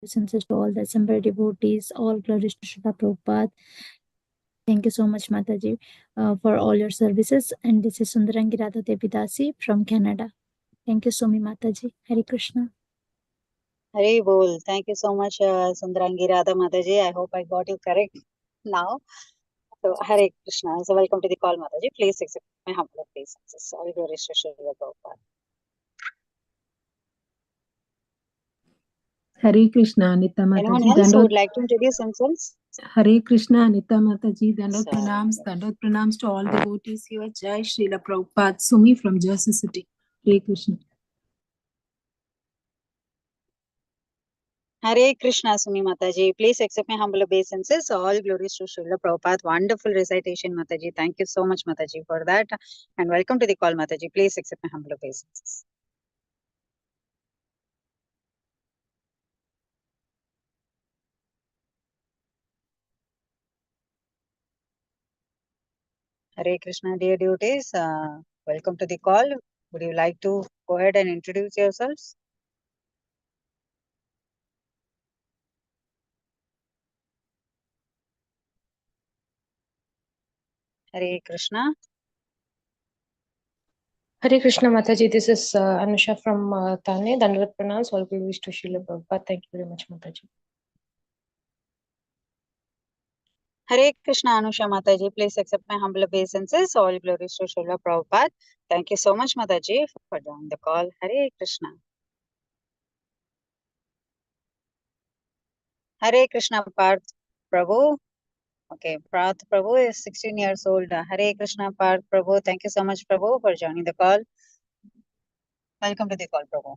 Since to all the assembled devotees, all glories to Srila Prabhupada. Thank you so much, Mataji, for all your services. And this is Sundarangi Radha Devidasi from Canada. Thank you so much, Mataji. Hare Krishna. Hare Bol. Thank you so much, Sundarangi Radha Mataji. I hope I got you correct now. So, Hare Krishna. So, welcome to the call, Mataji. Please accept my humble obeisances. All glories to Srila Prabhupada. Hare Krishna, Anita Anyone Mataji. else who would like to introduce themselves? Hare Krishna, Anita Mataji. Dandot pranams to all devotees here. Jai Srila Prabhupada. Sumi from Jersey City. Hare Krishna. Hare Krishna, Sumi Mataji. Please accept my humble obeisances. All glories to Srila Prabhupada. Wonderful recitation, Mataji. Thank you so much, Mataji, for that. And welcome to the call, Mataji. Please accept my humble obeisances. Hare Krishna, dear devotees. Welcome to the call. Would you like to go ahead and introduce yourselves? Hare Krishna. Hare Krishna Mataji, this is Anusha from Thane. Dandavat pranams, all glories to Srila Prabhupada. Thank you very much, Mataji. Hare Krishna, Anusha Mataji. Please accept my humble obeisances. All glories to Srila Prabhupada. Thank you so much, Mataji, for joining the call. Hare Krishna. Hare Krishna, Parth Prabhu. Okay, Parth Prabhu is 16 years old. Hare Krishna, Parth Prabhu. Thank you so much, Prabhu, for joining the call. Welcome to the call, Prabhu.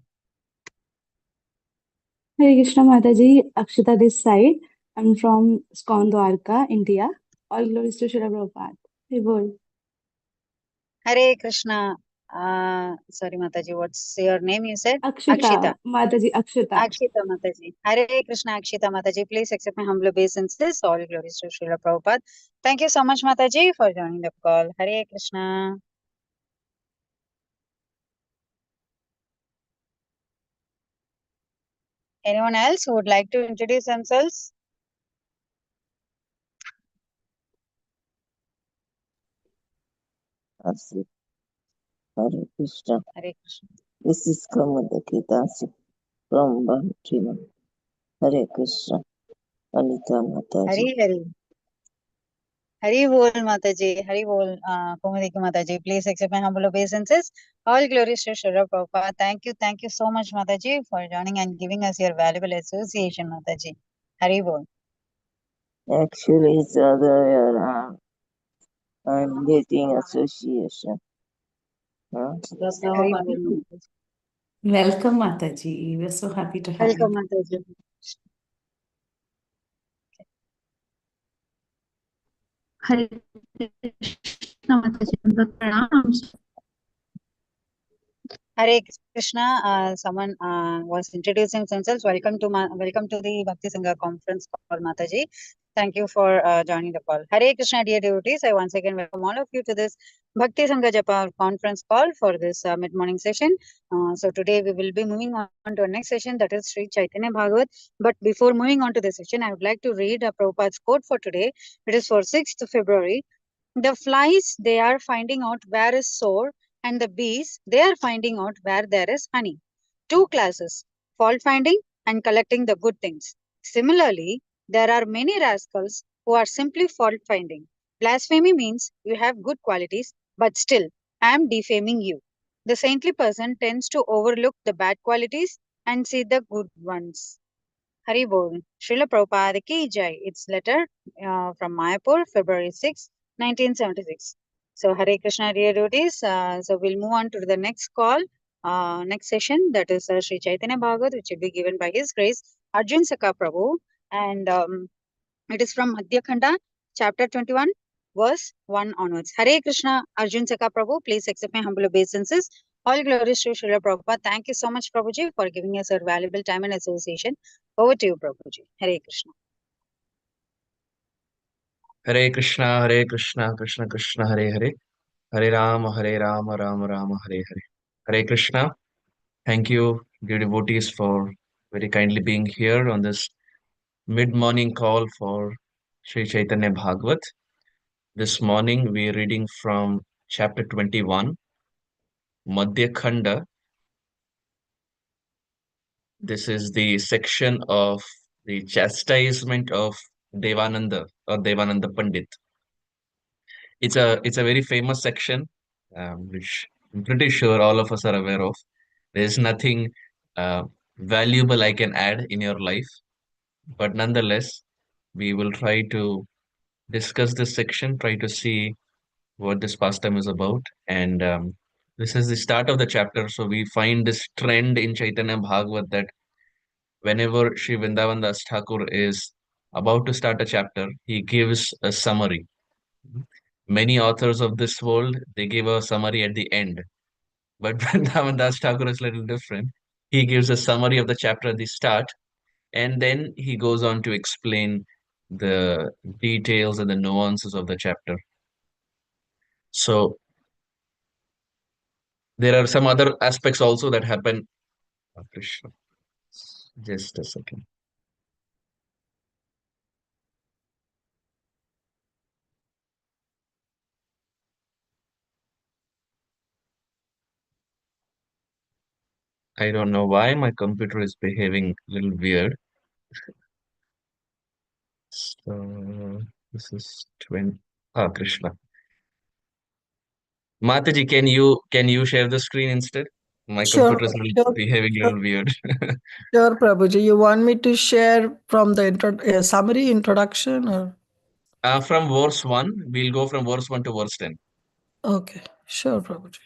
Hare Krishna Mataji, Akshita this side. I'm from Skon Dwarka, India. All glories to Srila Prabhupada. Hey, bol. Hare Krishna. Sorry, Mataji, what's your name you said? Akshita. Mataji, Akshita. Akshita Mataji. Hare Krishna, Akshita Mataji. Please accept my humble obeisances. All glories to Srila Prabhupada. Thank you so much, Mataji, for joining the call. Hare Krishna. Anyone else who would like to introduce themselves? Hare Krishna. Hare Krishna. This is Kamadaki Dasi from Bhatima. Hare Krishna. Anita Mataji. Hari. Hari Bol Mataji. Hari Bol Kumudiki Mataji. Please accept my humble obeisances. All glories to Srila Prabhupada. Thank you so much, Mataji, for joining and giving us your valuable association, Mataji. Hari Bol. Actually, it's the other way around. I'm getting association. Huh? Hari Bol Mataji. Welcome, Mataji. We're so happy to have Welcome, you. Mataji. Hare Krishna, Mataji. Pranams. Hare Krishna. Someone was introducing themselves. Welcome to the Bhakti Sangha conference call, Mataji. Thank you for joining the call. Hare Krishna, dear devotees. I once again welcome all of you to this Bhakti Sangha Japa conference call for this mid-morning session. So today we will be moving on to our next session, that is Sri Caitanya Bhagavat. But before moving on to the session, I would like to read Prabhupada's quote for today. It is for 6th February. The flies, they are finding out where is sore, and the bees, they are finding out where there is honey. Two classes, fault finding and collecting the good things. Similarly, there are many rascals who are simply fault finding. Blasphemy means you have good qualities, but still, I am defaming you. The saintly person tends to overlook the bad qualities and see the good ones. Hari Bol. Srila Prabhupada Ki Jai. It's letter from Mayapur, February 6, 1976. So Hare Krishna, dear devotees. So we'll move on to the next call, next session, that is Sri Chaitanya Bhagavat, which will be given by His Grace Arjun Sakha Prabhu, and it is from Madhya Khanda, chapter 21, verse 1 onwards. Hare Krishna, Arjun Sakha Prabhu. Please accept my humble obeisances. All glories to Srila Prabhupada. Thank you so much, Prabhuji, for giving us your valuable time and association. Over to you, Prabhuji. Hare Krishna. Hare Krishna, Krishna Krishna, Hare Hare, Hare Rama, Rama Rama, Hare Hare. Hare Krishna. Thank you, dear devotees, for very kindly being here on this mid-morning call for Sri Chaitanya Bhagavat. This morning we are reading from chapter 21, Madhya Khanda. This is the section of the chastisement of Devananda or Devananda Pandit. It's a very famous section, which I'm pretty sure all of us are aware of. There's nothing uh, valuable I can add in your life, but nonetheless, we will try to discuss this section, try to see what this pastime is about, and this is the start of the chapter. So we find this trend in Chaitanya Bhagavat that whenever Sri Vrindavan Das Thakur is about to start a chapter, he gives a summary. Many authors of this world, they give a summary at the end. But Vrindavan Das Thakur is a little different. He gives a summary of the chapter at the start, and then he goes on to explain the details and the nuances of the chapter. So there are some other aspects also that happen. Oh, Krishna. Just a second. I don't know why my computer is behaving a little weird. So this is 20. Ah, Krishna. Mataji, can you share the screen instead? My Sure, computer is sure, behaving a sure, little weird. sure, Prabhuji. You want me to share from the summary introduction or? From verse 1, we'll go from verse 1 to verse 10. Okay, sure, Prabhuji.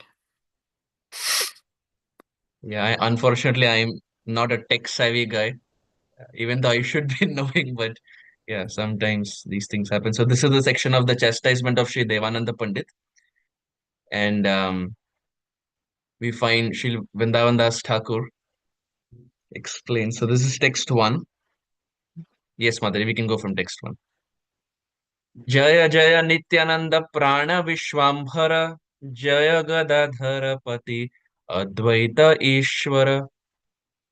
Yeah, unfortunately, I'm not a tech savvy guy, even though I should be knowing, but yeah, sometimes these things happen. So this is the section of the chastisement of Sri Devananda Pandit, and we find Sri Vrindavan Das Thakur explains. So this is text 1. Yes, Madhuri, we can go from text 1. जय जय नित्यानंद प्राण विश्वांभर जय गदाधर पति अद्वैत ईश्वर.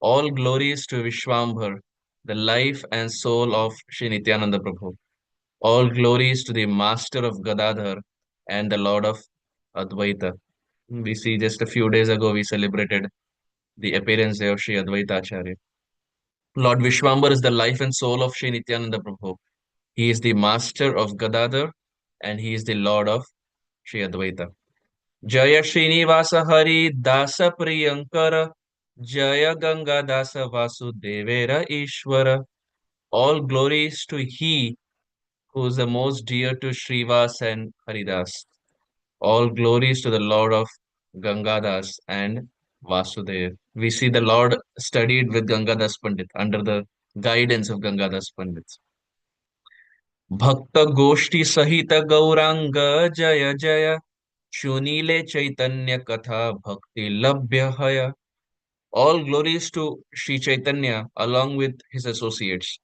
All glories to Vishwambhar, the life and soul of Sri Nityananda Prabhu. All glories to the master of Gadadhar and the lord of Advaita. We see just a few days ago we celebrated the appearance day of Sri Advaita Acharya. Lord Vishwambar is the life and soul of Sri Nityananda Prabhu. He is the master of Gadadhar and he is the lord of Sri Advaita. Jaya Srinivasa Hari Dasa Priyankara Jaya Ganga Dasa Vasudevera Ishvara. All glories to He who is the most dear to Srivas and Haridas. All glories to the Lord of Gangadas and Vasudev. We see the Lord studied with Gangadas Pandit under the guidance of Gangadas Pandit. भक्त गोष्ठी सहित गौरांग जय जय चुनीले चैतन्य कथा भक्ति लभ्य हय. All glories to Sri Chaitanya along with his associates.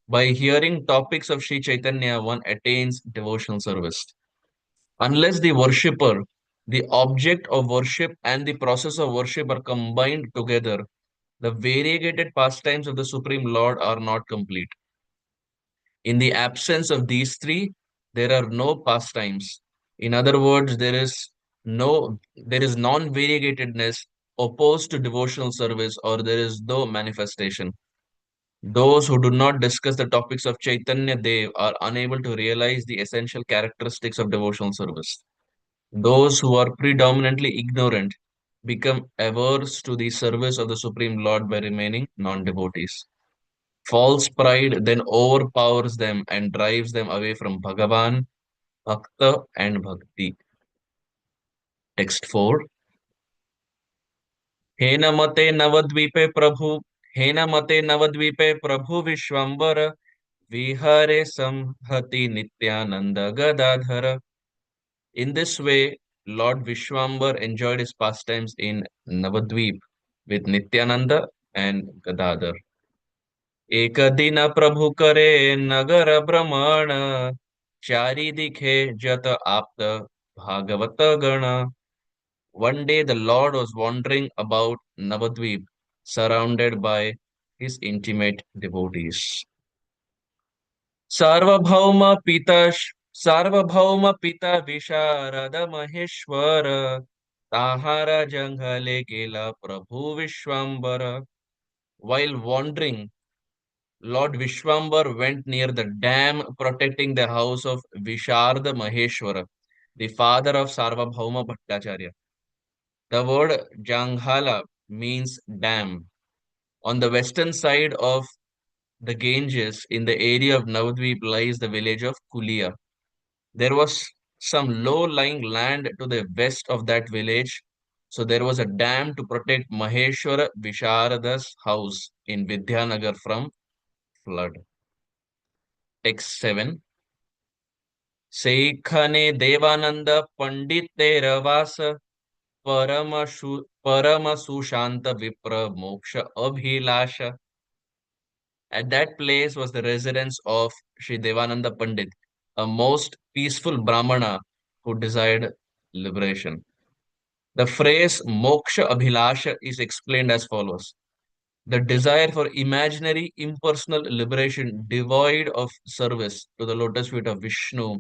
By hearing topics of Sri Chaitanya, one attains devotional service. Unless the worshipper, the object of worship, and the process of worship are combined together, the variegated pastimes of the Supreme Lord are not complete. In the absence of these three, there are no pastimes. In other words, there is non-variegatedness opposed to devotional service, or there is no manifestation. Those who do not discuss the topics of Chaitanya Dev are unable to realize the essential characteristics of devotional service. Those who are predominantly ignorant become averse to the service of the Supreme Lord by remaining non-devotees. False pride then overpowers them and drives them away from Bhagavan, Bhakta, and Bhakti. Text 4. Henamate Navadvipe Prabhu, Henamate Navadvipe Prabhu Vishwambara, Vihare Samhati Nityananda Gadadhara. In this way, Lord Vishwambar enjoyed his pastimes in Navadvip with Nityananda and Gadadhar. एकदिन प्रभु करे नगर भ्रमण चारि दिखे जत आप्त भागवत गण. One day the Lord was wandering about Navadvip, surrounded by his intimate devotees. सार्वभौम पिता विशारद महेश्वर ताहारा जंगले गेला प्रभु Vishwambar. While wandering, Lord Vishwambar went near the dam protecting the house of Visharda Maheshwara, the father of Sarvabhauma Bhattacharya. The word Janghala means dam. On the western side of the Ganges, in the area of Navadvip, lies the village of Kulia. There was some low-lying land to the west of that village, so there was a dam to protect Maheshwara Visharada's house in Vidyanagar from flood. Text 7. Seikhane Devananda Pandit Teravasa Parama Sushanta Vipra Moksha Abhilasha. At that place was the residence of Sri Devananda Pandit, a most peaceful Brahmana who desired liberation. The phrase Moksha Abhilasha is explained as follows. The desire for imaginary impersonal liberation devoid of service to the lotus feet of Vishnu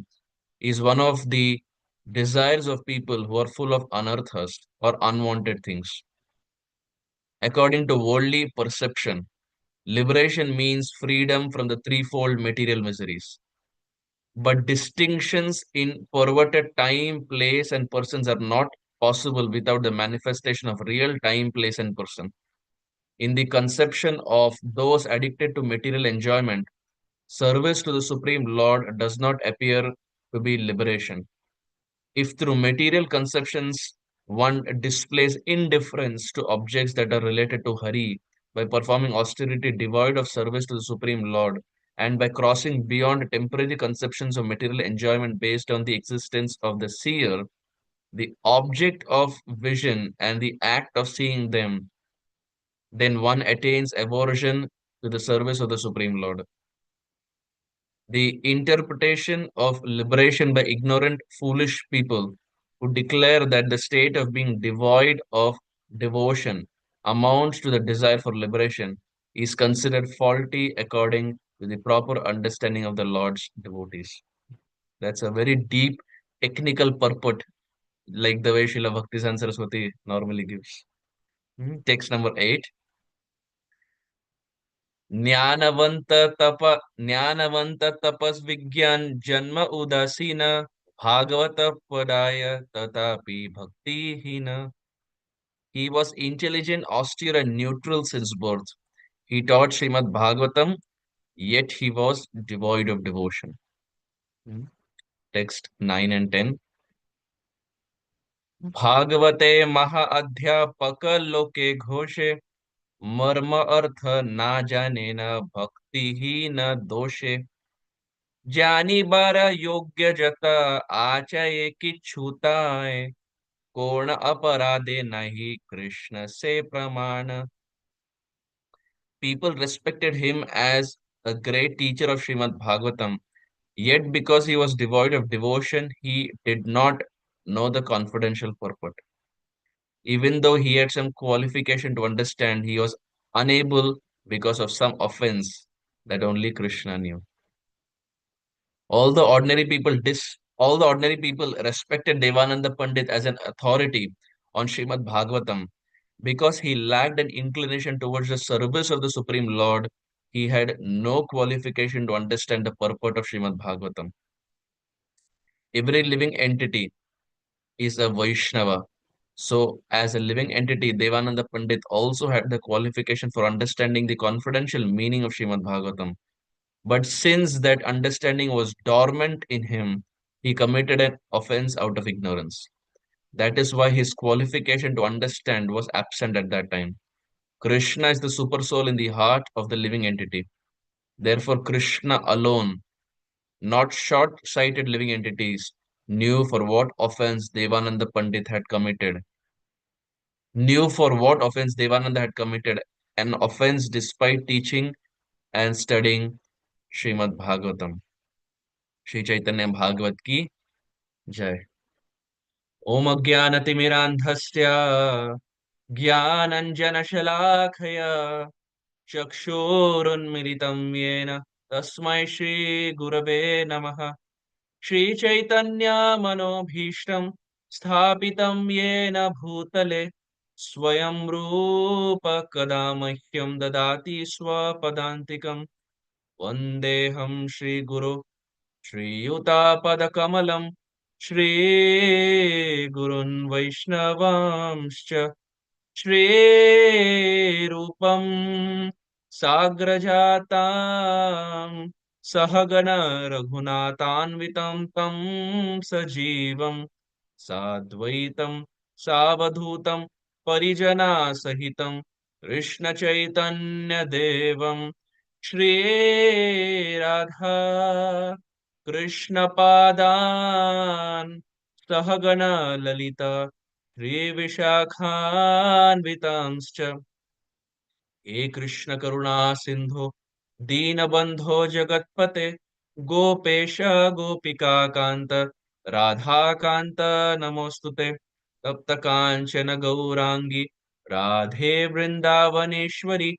is one of the desires of people who are full of anarthas or unwanted things. According to worldly perception, liberation means freedom from the threefold material miseries. But distinctions in perverted time, place, and persons are not possible without the manifestation of real time, place, and person. In the conception of those addicted to material enjoyment, service to the Supreme Lord does not appear to be liberation. If through material conceptions one displays indifference to objects that are related to Hari by performing austerity devoid of service to the Supreme Lord, and by crossing beyond temporary conceptions of material enjoyment based on the existence of the seer, the object of vision, and the act of seeing them, then one attains aversion to the service of the Supreme Lord. The interpretation of liberation by ignorant, foolish people who declare that the state of being devoid of devotion amounts to the desire for liberation is considered faulty according to the proper understanding of the Lord's devotees. That's a very deep technical purport, like the way Srila Bhaktivedanta Saraswati normally gives. Text number 8. ज्ञानवंत ज्ञानवंत तपस विज्ञान जन्म उदासीन भागवत पदाय तथापि भक्तिहीन. He was intelligent, austere, and neutral since birth. He taught Srimad Bhagavatam, yet he was devoid of devotion. Text 9 and 10. भागवते महा अध्यापक लोके घोषे मर्म अर्थ ना जाने न भक्ति ही न दोषे. जानी बारा योग्य जता आचये की छूताए कोण अपराधे नहीं कृष्ण से प्रमाण. People respected him as a great teacher of Srimad Bhagavatam, yet because he was devoid of devotion, he did not know the confidential purport. Even though he had some qualification to understand, he was unable because of some offense that only Krishna knew. All the ordinary people respected Devananda Pandit as an authority on Srimad Bhagavatam. Because he lacked an inclination towards the service of the Supreme Lord, he had no qualification to understand the purport of Srimad Bhagavatam. Every living entity is a Vaishnava. So, as a living entity, Devananda Pandit also had the qualification for understanding the confidential meaning of Srimad Bhagavatam. But since that understanding was dormant in him, he committed an offense out of ignorance. That is why his qualification to understand was absent at that time. Krishna is the super soul in the heart of the living entity. Therefore, Krishna alone, not short-sighted living entities, knew for what offense Devananda Pandit had committed. An offense despite teaching and studying Srimad Bhagavatam. Shri Chaitanya Bhagavat ki jai. Om Ajnanatimirandhasya Jnananjanashalakaya चक्षुरुन्मिलितं येन तस्मै श्रीगुरवे नमः। श्रीचैतन्यमनोभीष्टं स्थापितं येन भूतले स्वयं रूप कदा मह्यं ददाति स्वपदान्तिकं। वन्देऽहं श्रीगुरो श्रीयुतापदकमलं श्रीगुरुन् वैष्णवांश्च श्रीरूपं साग्रजातां सहगण रघुनाथान्वितं तं सजीवं साद्वैतं सावधूतं परिजनासहितं कृष्णचैतन्यदेवं श्रीराधा कृष्णपादान् सहगण ललिता श्रीविशाखान्वितांश्च हे कृष्ण करुणा सिंधु दीनबंधो जगत्पते गोपेश गोपिका कांत राधा कांत नमोस्तुते तप्त कांचन गौरांगी राधे वृंदावनेश्वरी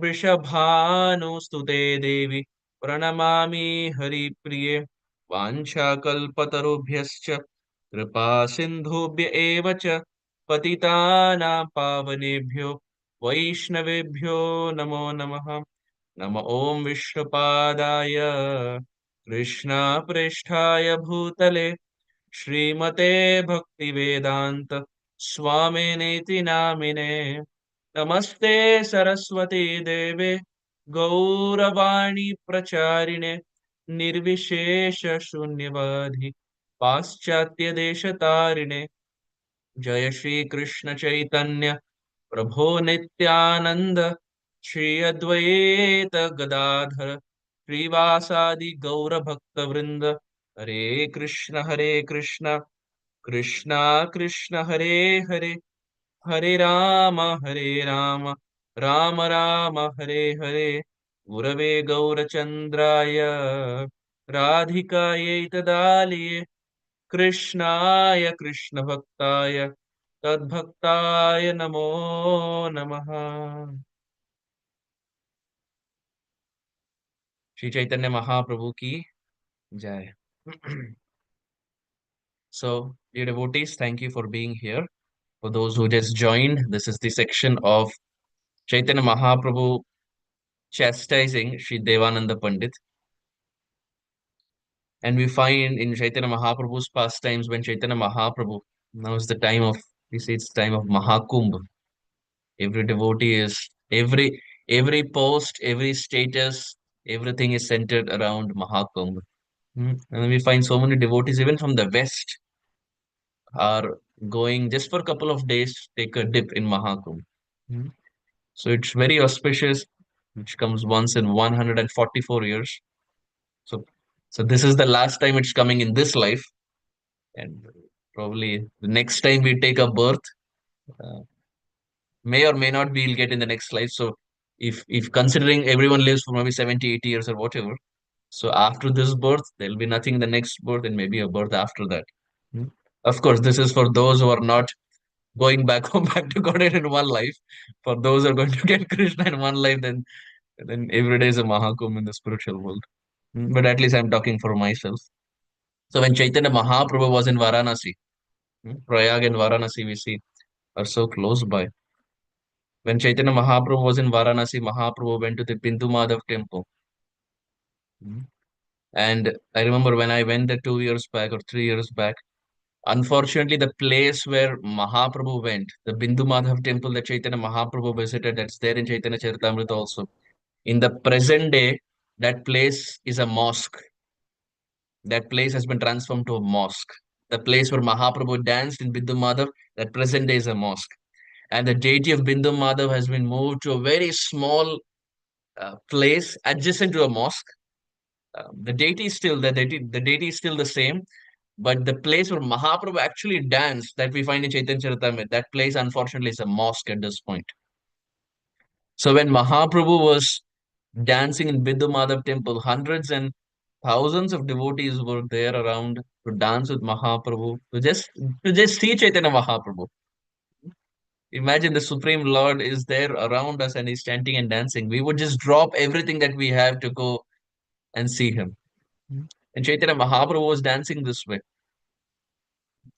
वृषभानुस्तुते देवी प्रणमामि हरिप्रिये वाञ्छाकल्पतरुभ्यश्च कृपा सिन्धुभ्य एव च पतितानां पावनेभ्यो वैष्णवेभ्यो नमो नमः। नम ॐ विष्णुपादाय कृष्णप्रेष्ठाय भूतले श्रीमते भक्तिवेदान्त स्वामिनेति नामिने। नमस्ते सरस्वती देवे गौरवाणी प्रचारिणे निर्विशेष शून्यवाधि पाश्चात्य देशतारिणे। जय श्री कृष्ण चैतन्य प्रभो नित्यानंद श्री अद्वैत गदाधर श्रीवासादि गौर भक्त वृंद। हरे कृष्ण कृष्ण कृष्ण हरे हरे हरे राम राम राम हरे हरे। गुरवे गौरचंद्राय राधिकायै तदालये कृष्णाय कृष्ण भक्ताय तद्भक्ताय नमो नमः। श्री चैतन्य महाप्रभु की जय। So, dear devotees, thank you for being here. For those who just joined, this is the section of Chaitanya Mahaprabhu chastising Sri Devananda Pandit. And we find in Chaitanya Mahaprabhu's pastimes when Chaitanya Mahaprabhu, now is the time of, we say it's time of Mahakumbh. Every devotee is, every post, every status, everything is centered around Mahakumbh. And we find so many devotees, even from the West, are going just for a couple of days, take a dip in Mahakumbh. Hmm. So it's very auspicious, which comes once in 144 years. So, so this is the last time it's coming in this life, and probably the next time we take a birth, uh, may or may not we'll get in the next life. So, if considering everyone lives for maybe 70, 80 years or whatever, so after this birth, there'll be nothing in the next birth, and maybe a birth after that. Hmm. Of course, this is for those who are not going back home back to Godhead in one life. For those who are going to get Krishna in one life, then every day is a Mahakumbh in the spiritual world. But at least I'm talking for myself. So when Chaitanya Mahaprabhu was in Varanasi, Prayag and Varanasi we see are so close by. When Chaitanya Mahaprabhu was in Varanasi, Mahaprabhu went to the Bindu Madhav temple. And I remember when I went there 2 years back or 3 years back, unfortunately, the place where Mahaprabhu went, the Bindu Madhav temple that Chaitanya Mahaprabhu visited, that's there in Chaitanya Charitamrita also. In the present day, that place is a mosque. That place has been transformed to a mosque. The place where Mahaprabhu danced in Bindu Madhav, that present day is a mosque. And the deity of Bindu Madhav has been moved to a very small place adjacent to a mosque. The deity is still the deity is still the same, but the place where Mahaprabhu actually danced that we find in Chaitanya Charitamrita, that place unfortunately is a mosque at this point. So when Mahaprabhu was dancing in Bindu Madhav temple, hundreds and thousands of devotees were there around to dance with Mahaprabhu, to just see Chaitanya Mahaprabhu. Imagine the Supreme Lord is there around us and he's chanting and dancing. We would just drop everything that we have to go and see him. And Chaitanya Mahaprabhu was dancing this way.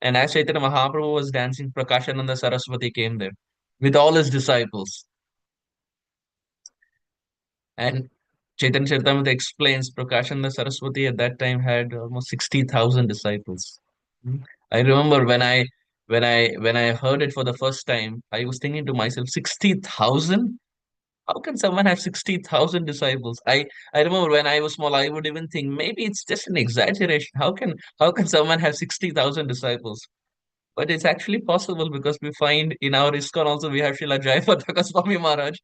And as Chaitanya Mahaprabhu was dancing, Prakashananda Saraswati came there with all his disciples. And Chaitanya Charitamrita explains Prakashananda Saraswati at that time had almost 60,000 disciples. I remember when I heard it for the first time, I was thinking to myself, 60,000? How can someone have 60,000 disciples? I remember when I was small, I would even think maybe it's just an exaggeration. How can someone have 60,000 disciples? But it's actually possible because we find in our ISKCON also we have Srila Jayapataka Swami Maharaj,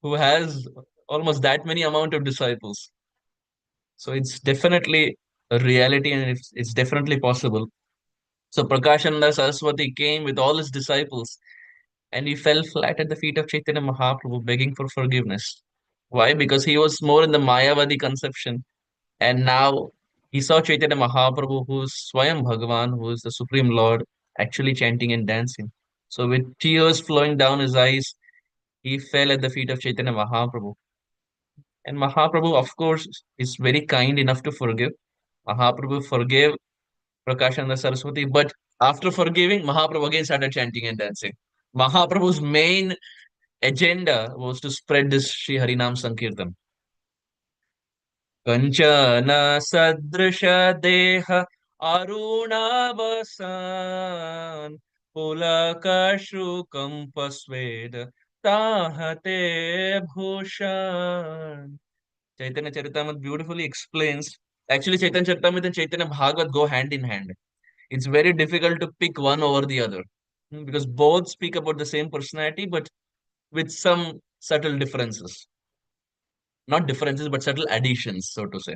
who has almost that many amount of disciples. So it's definitely a reality and it's definitely possible. So Prakashananda Saraswati came with all his disciples and he fell flat at the feet of Chaitanya Mahaprabhu begging for forgiveness. Why? Because he was more in the Mayavadi conception. And now he saw Chaitanya Mahaprabhu, who is Swayam Bhagavan, who is the Supreme Lord, actually chanting and dancing. So with tears flowing down his eyes, he fell at the feet of Chaitanya Mahaprabhu. And Mahaprabhu, of course, is very kind enough to forgive. Mahaprabhu forgave Prakashananda Saraswati, but after forgiving, Mahaprabhu again started chanting and dancing. Mahaprabhu's main agenda was to spread this Sri Harinam Sankirtan. Kanchana Sadrisha Deha Aruණavasan Pulakashu Kampasveda Tahate Bhushan. Chaitanya Charitamrita beautifully explains. Actually, Chaitanya Charitamrita and Chaitanya Bhagavat go hand in hand. It's very difficult to pick one over the other because both speak about the same personality, but with some subtle differences. Not differences, but subtle additions, so to say.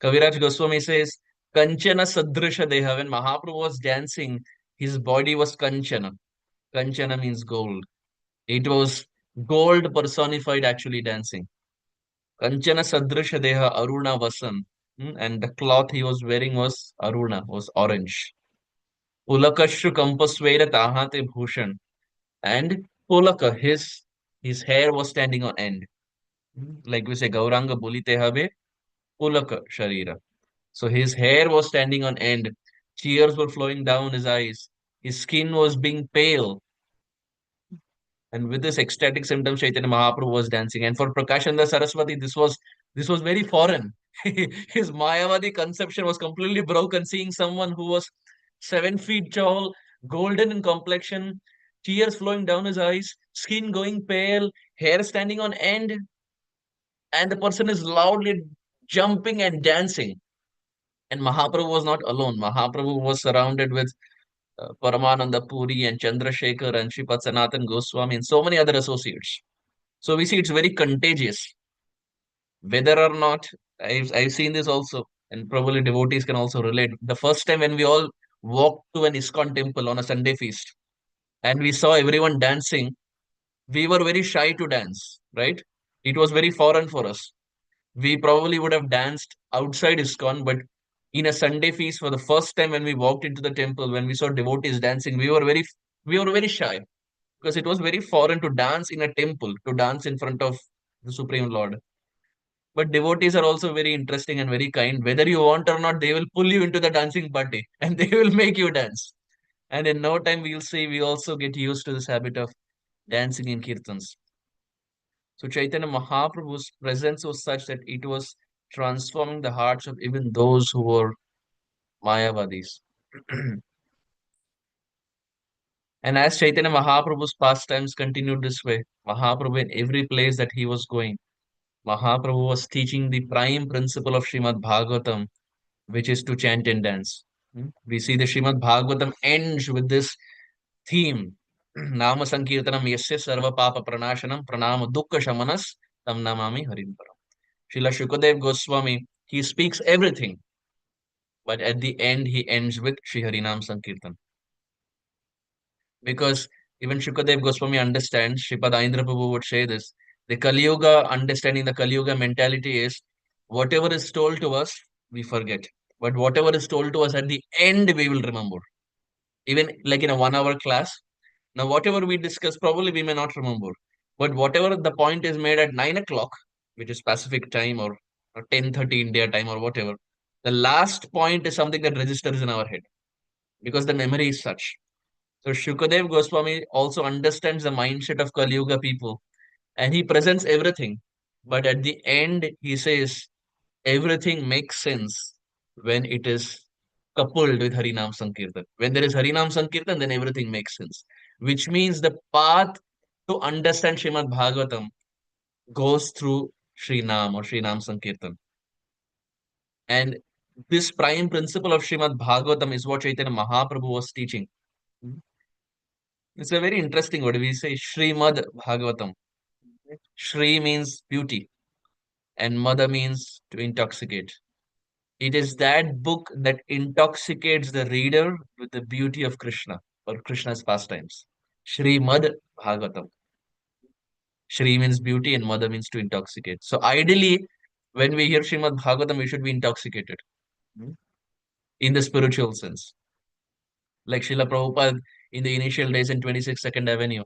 Kaviraj Goswami says, Kanchana Sadrisha Deha. When Mahaprabhu was dancing, his body was Kanchana. Kanchana means gold. It was gold personified actually dancing. Kanchana Sadrisha Deha Aruna Vasan. And the cloth he was wearing was Aruna, was orange. Pulakashu Kampasveda Tahate Bhushan. And Pulaka, his hair was standing on end. Like we say, Gauranga Bulite Habe, Pulaka Sharira. So his hair was standing on end. Tears were flowing down his eyes. His skin was being pale. And with this ecstatic symptoms, Chaitanya Mahaprabhu was dancing. And for Prakashananda Saraswati, this was very foreign. His Mayavadi conception was completely broken, seeing someone who was 7 feet tall, golden in complexion, tears flowing down his eyes, skin going pale, hair standing on end, and the person is loudly jumping and dancing. And Mahaprabhu was not alone. Mahaprabhu was surrounded with Paramananda Puri and Chandrasekhar and Sripad Sanatan Goswami and so many other associates. So we see it's very contagious. Whether or not, I've seen this also, and probably devotees can also relate. The first time when we all walked to an ISKCON temple on a Sunday feast and we saw everyone dancing, we were very shy to dance, right? It was very foreign for us. We probably would have danced outside ISKCON, but in a Sunday feast for the first time when we walked into the temple, when we saw devotees dancing, we were very shy because it was very foreign to dance in a temple, to dance in front of the Supreme Lord. But devotees are also very interesting and very kind. Whether you want or not, they will pull you into the dancing party and they will make you dance. And in no time, we'll see we also get used to this habit of dancing in kirtans. So Chaitanya Mahaprabhu's presence was such that it was transforming the hearts of even those who were Mayavadis. And as Chaitanya Mahaprabhu's pastimes continued this way, Mahaprabhu in every place that he was going, Mahaprabhu was teaching the prime principle of Srimad Bhagavatam, which is to chant and dance. We see the Srimad Bhagavatam ends with this theme. Nama Sankirtanam Yasya Sarva Papa Pranashanam Pranama Dukkha Shamanas Tam Namami Harim Param. Srila Shukadev Goswami, he speaks everything, but at the end he ends with Sri Harinam Sankirtan. Because even Shukadev Goswami understands, Sripad Indra Prabhu would say this, the Kali Yuga, understanding the Kali Yuga mentality is, whatever is told to us, we forget. But whatever is told to us at the end, we will remember. Even like in a 1 hour class, Now, whatever we discuss, probably we may not remember. But whatever the point is made at 9 o'clock, which is Pacific time or 10:30 India time or whatever, the last point is something that registers in our head because the memory is such. So Shukadev Goswami also understands the mindset of Kali Yuga people and he presents everything. But at the end, he says everything makes sense when it is coupled with Harinam Sankirtan. When there is Harinam Sankirtan, then everything makes sense. Which means the path to understand Srimad Bhagavatam goes through Sri Nam or Sri Nam Sankirtan. And this prime principle of Srimad Bhagavatam is what Chaitanya Mahaprabhu was teaching. It's a very interesting word. We say Srimad Bhagavatam. Shri means beauty, and Mada means to intoxicate. It is that book that intoxicates the reader with the beauty of Krishna or Krishna's pastimes. Srimad Bhagavatam. Shri means beauty and Mada means to intoxicate. So ideally, when we hear Srimad Bhagavatam, we should be intoxicated in the spiritual sense. Like Srila Prabhupada in the initial days in 26 Second Avenue,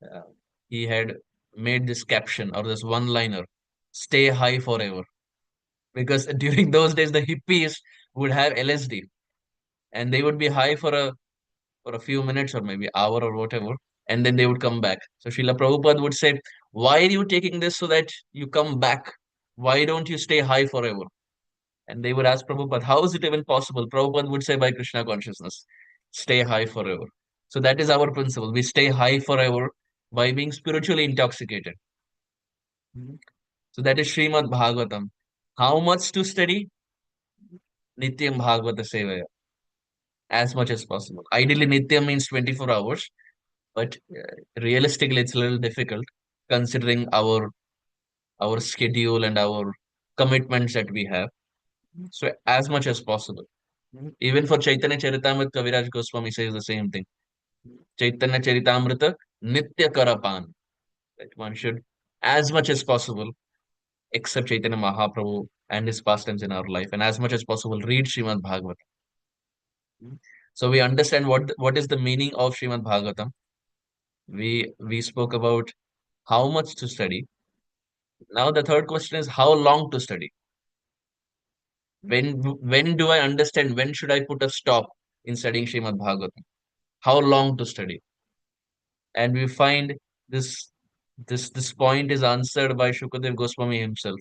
uh, he had made this caption or this one-liner, stay high forever. Because during those days, the hippies would have LSD and they would be high for a few minutes or maybe hour or whatever, and then they would come back. So Srila Prabhupada would say, why are you taking this so that you come back? Why don't you stay high forever? And they would ask Prabhupada, how is it even possible? Prabhupada would say, by Krishna consciousness, stay high forever. So that is our principle. We stay high forever by being spiritually intoxicated. So that is Srimad Bhagavatam. How much to study? Nityam Bhagavata Sevaya. As much as possible. Ideally, Nityam means 24 hours, but realistically, it's a little difficult considering our schedule and our commitments that we have. So as much as possible. Even for Chaitanya Charitamrita, Kaviraj Goswami says the same thing. Chaitanya Charitamrita, Nitya Karapan. That one should, as much as possible, accept Chaitanya Mahaprabhu and his pastimes in our life, and as much as possible, read Srimad Bhagavatam. So we understand what is the meaning of Srimad Bhagavatam. We spoke about how much to study. Now the third question is how long to study. When do I understand? When should I put a stop in studying Srimad Bhagavatam? How long to study? And we find this this point is answered by Shukadev Goswami himself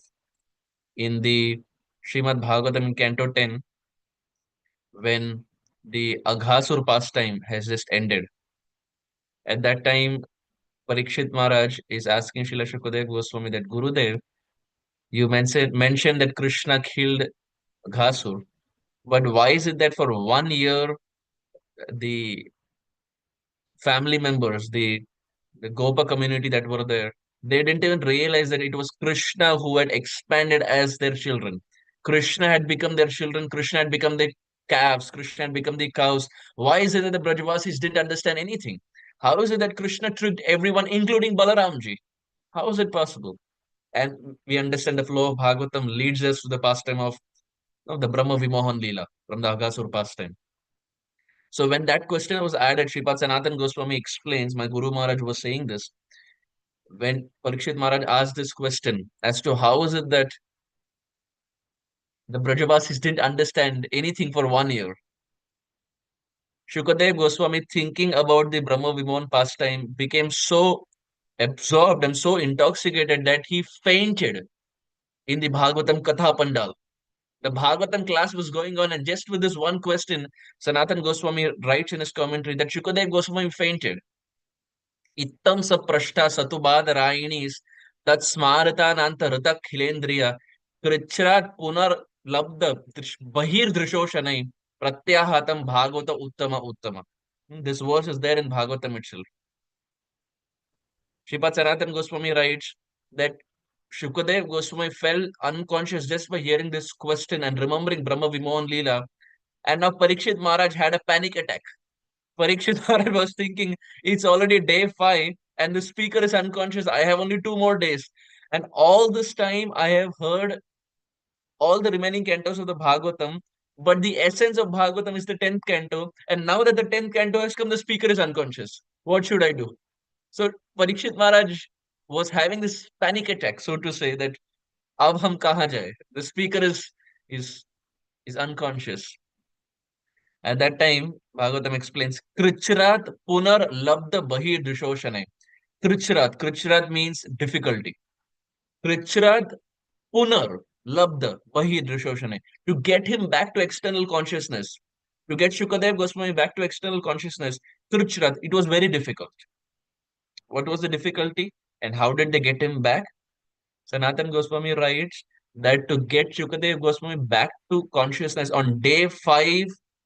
in the Srimad Bhagavatam Canto 10 when the Aghasur pastime has just ended. At that time, Parikshit Maharaj is asking Srila Shukadev Goswami that Gurudev, you mentioned that Krishna killed Ghasur, but why is it that for 1 year the family members, the Gopa community that were there, they didn't even realize that it was Krishna who had expanded as their children. Krishna had become their children, Krishna had become the calves, Krishna had become the cows. Why is it that the Brajavasis didn't understand anything? How is it that Krishna tricked everyone, including Balaramji? How is it possible? And we understand the flow of Bhagavatam leads us to the pastime of the Brahma Vimohan Leela from the Aghasur pastime. So when that question was added, Sripad Sanatan Goswami explains, my Guru Maharaj was saying this, when Parikshit Maharaj asked this question as to how is it that the Brajavasis didn't understand anything for 1 year. Shukadev Goswami, thinking about the Brahma Vimohan pastime, became so absorbed and so intoxicated that he fainted in the Bhagavatam Katha Pandal. The Bhagavatam class was going on, and just with this one question, Sanatan Goswami writes in his commentary that Shukadev Goswami fainted. Ittam sa prashta satubad rayinis tat smarata nanta rita khilendriya krichrat punar labda bahir drishoshanai pratyahatam bhagavata uttama uttama. This verse is there in Bhagavatam itself. Sripad Sanatan Goswami writes that Shukadev Goswami fell unconscious just by hearing this question and remembering Brahma Vimohan Leela. And now Parikshit Maharaj had a panic attack. Parikshit Maharaj was thinking, it's already day 5 and the speaker is unconscious. I have only 2 more days. And all this time, I have heard all the remaining cantos of the Bhagavatam. But the essence of Bhagavatam is the 10th canto. And now that the 10th canto has come, the speaker is unconscious. What should I do? So Parikshit Maharaj was having this panic attack, so to say, that ab hum kahan jaye? The speaker is is unconscious. At that time, Bhagavatam explains, Krichrat punar labda bahi drishoshane. Krichrat means difficulty. Krichrat punar labda bahi drishoshane. To get him back to external consciousness, to get Shukadev Goswami back to external consciousness, Krichrat, it was very difficult. What was the difficulty? And how did they get him back? Sanatan Goswami writes that to get Shukadev Goswami back to consciousness on day 5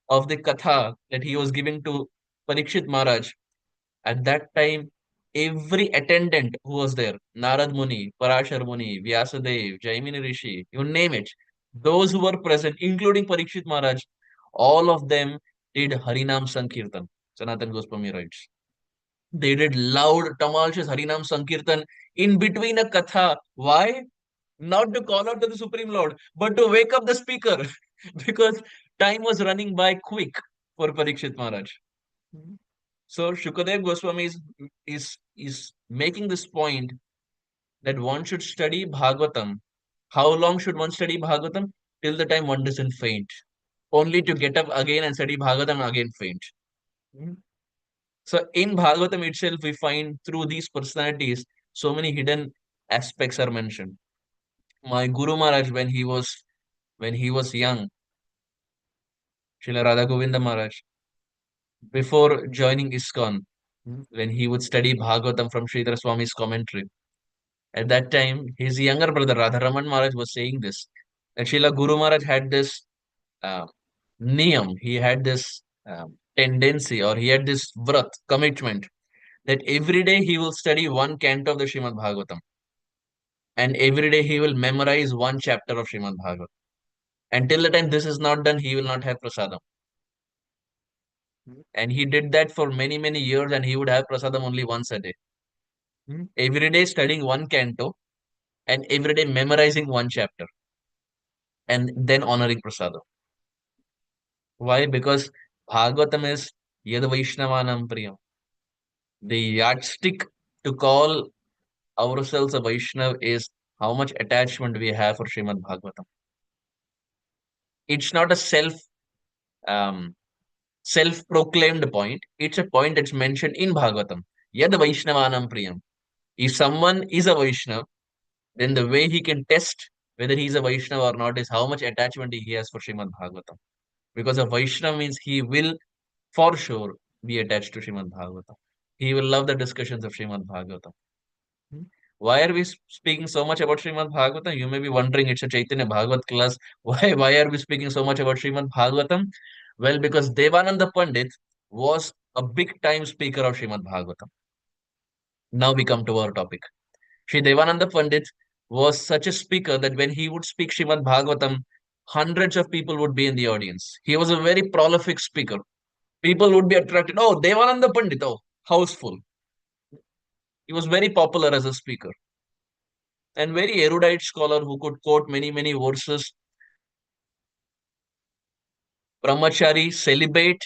of the Katha that he was giving to Parikshit Maharaj, at that time, every attendant who was there, Narad Muni, Parashar Muni, Vyasadev, Jaimini Rishi, you name it, those who were present, including Parikshit Maharaj, all of them did Harinam Sankirtan. Sanatan Goswami writes. They did loud, tumultuous Harinam Sankirtan in between a Katha. Why? Not to call out to the Supreme Lord, but to wake up the speaker because time was running by quick for Parikshit Maharaj. So Shukadev Goswami is making this point that one should study Bhagavatam. How long should one study Bhagavatam? Till the time one doesn't faint. Only to get up again and study Bhagavatam and again faint. So in Bhagavatam itself, we find through these personalities, so many hidden aspects are mentioned. My Guru Maharaj, when he was young, Srila Radha Govinda Maharaj, before joining ISKCON, when he would study Bhagavatam from Sridhar Swami's commentary, at that time, his younger brother Radharaman Maharaj was saying this. That Srila Guru Maharaj had this uh, niyam, he had this tendency, or he had this vrat, commitment, that every day he will study one canto of the Srimad Bhagavatam. And every day he will memorize one chapter of Srimad Bhagavatam. Until the time this is not done, he will not have prasadam. And he did that for many, many years, and he would have prasadam only once a day. Every day studying one canto, and every day memorizing one chapter, and then honoring prasadam. Why? Because Bhagavatam is Yad Vaishnavanam Priyam. The yardstick to call ourselves a Vaishnav is how much attachment we have for Srimad Bhagavatam. It's not a um, self-proclaimed point. It's a point that's mentioned in Bhagavatam. Yad Vaishnavanam Priyam. If someone is a Vaishnav, then the way he can test whether he is a Vaishnav or not is how much attachment he has for Srimad Bhagavatam. Because a Vaishnav means he will for sure be attached to Srimad Bhagavatam. He will love the discussions of Srimad Bhagavatam. Why are we speaking so much about Srimad Bhagavatam? You may be wondering, it's a Chaitanya Bhagavat class. Why are we speaking so much about Srimad Bhagavatam? Well, because Devananda Pandit was a big time speaker of Srimad Bhagavatam. Now we come to our topic. Sri Devananda Pandit was such a speaker that when he would speak Srimad Bhagavatam, hundreds of people would be in the audience. He was a very prolific speaker. People would be attracted. Oh, Devananda Pandit, oh, houseful. He was very popular as a speaker and very erudite scholar who could quote many, many verses. Brahmachari, celibate.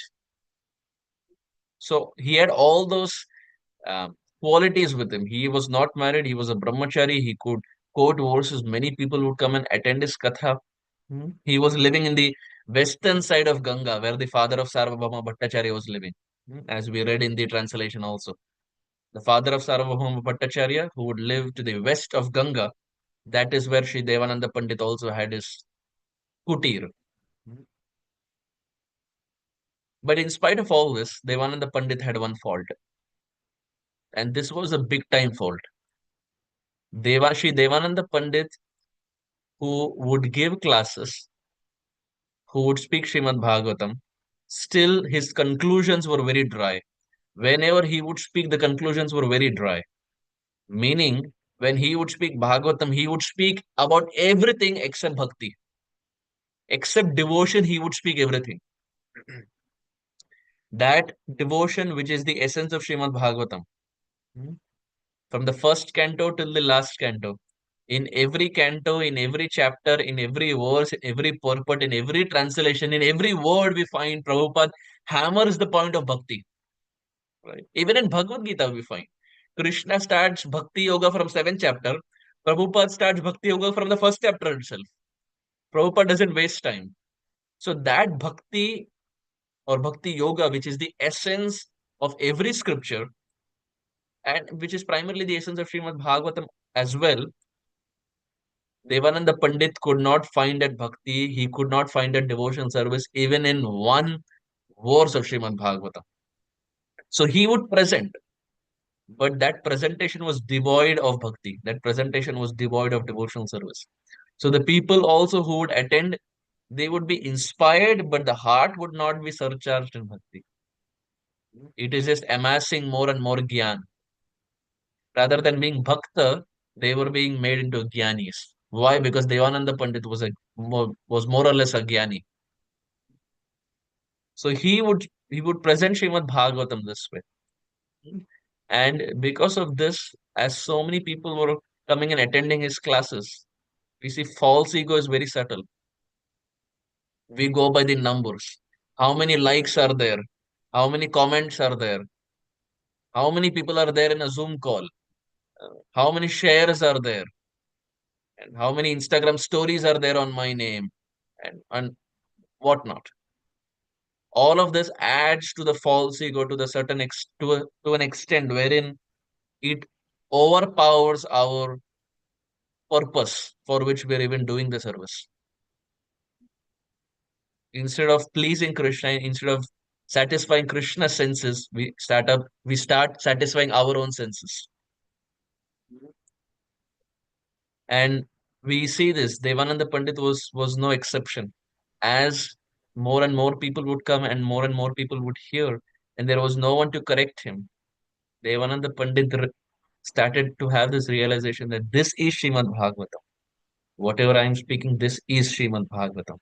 So he had all those qualities with him. He was not married. He was a brahmachari. He could quote verses. Many people would come and attend his katha. He was living in the western side of Ganga, where the father of Sarvabhauma Bhattacharya was living, as we read in the translation also. The father of Sarvabhauma Bhattacharya, who would live to the west of Ganga, that is where Sri Devananda Pandit also had his kutir. But in spite of all this, Devananda Pandit had one fault. And this was a big time fault. Sri Devananda Pandit, who would give classes, who would speak Srimad Bhagavatam, still his conclusions were very dry. Whenever he would speak, the conclusions were very dry. Meaning, when he would speak Bhagavatam, he would speak about everything except bhakti. Except devotion, he would speak everything. That devotion, which is the essence of Srimad Bhagavatam, from the first canto till the last canto, in every canto, in every chapter, in every verse, in every purport, in every translation, in every word we find Prabhupada hammers the point of bhakti. Right? Even in Bhagavad Gita, we find Krishna starts Bhakti Yoga from 7th chapter. Prabhupada starts Bhakti Yoga from the 1st chapter itself. Prabhupada doesn't waste time. So that Bhakti or Bhakti Yoga, which is the essence of every scripture, and which is primarily the essence of Srimad Bhagavatam as well, Devananda Pandit could not find that Bhakti, he could not find that devotion service even in one verse of Srimad Bhagavatam. So he would present, but that presentation was devoid of Bhakti. That presentation was devoid of devotional service. So the people also who would attend, they would be inspired, but the heart would not be surcharged in Bhakti. It is just amassing more and more Gyan. Rather than being Bhakta, they were being made into Gyanis. Why? Because Devananda Pandit was more or less a Gyani. So he would present Srimad Bhagavatam this way. And because of this, as so many people were coming and attending his classes, we see false ego is very subtle. We go by the numbers. How many likes are there? How many comments are there? How many people are there in a Zoom call? How many shares are there? And how many Instagram stories are there on my name? And whatnot. All of this adds to the false ego to the to an extent wherein it overpowers our purpose for which we're even doing the service. Instead of pleasing Krishna, instead of satisfying Krishna's senses, we start satisfying our own senses. And we see this. Devananda Pandit was no exception. As more and more people would come and more people would hear, and there was no one to correct him, Devananda Pandit started to have this realization that this is Srimad Bhagavatam. Whatever I am speaking, this is Srimad Bhagavatam.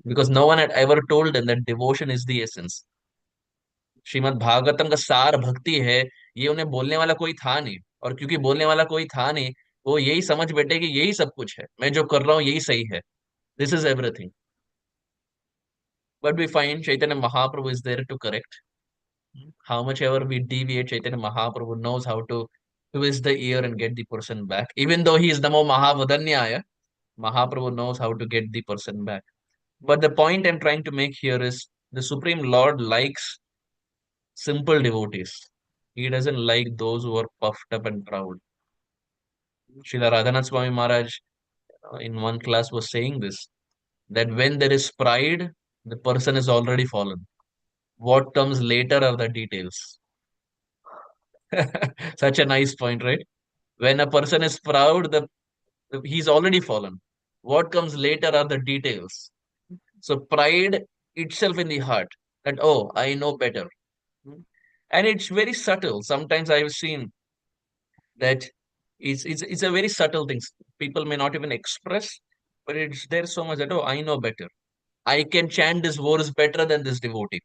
Because no one had ever told them that devotion is the essence. Shrimad Bhagavatam का सार भक्ति है, ये उन्हें बोलने वाला कोई था नहीं, और क्योंकि बोलने वाला कोई था नहीं, वो यही समझ बैठे कि यही सब कुछ है, मैं जो कर रहा हूँ यही सही है, this is everything. But we find Chaitanya Mahaprabhu is there to correct. How much ever we deviate, Chaitanya Mahaprabhu knows how to twist the ear and get the person back. Even though he is Namo Mahavadanyaya, Mahaprabhu knows how to get the person back. But the point I'm trying to make here is the Supreme Lord likes simple devotees. He doesn't like those who are puffed up and proud. Srila Radhanath Swami Maharaj in one class was saying this, that when there is pride, the person is already fallen. What comes later are the details. Such a nice point, right? When a person is proud, he's already fallen. What comes later are the details. So pride itself in the heart, that, oh, I know better. And it's very subtle. Sometimes I've seen that it's a very subtle thing. People may not even express, but it's there so much that, oh, I know better. I can chant this verse better than this devotee.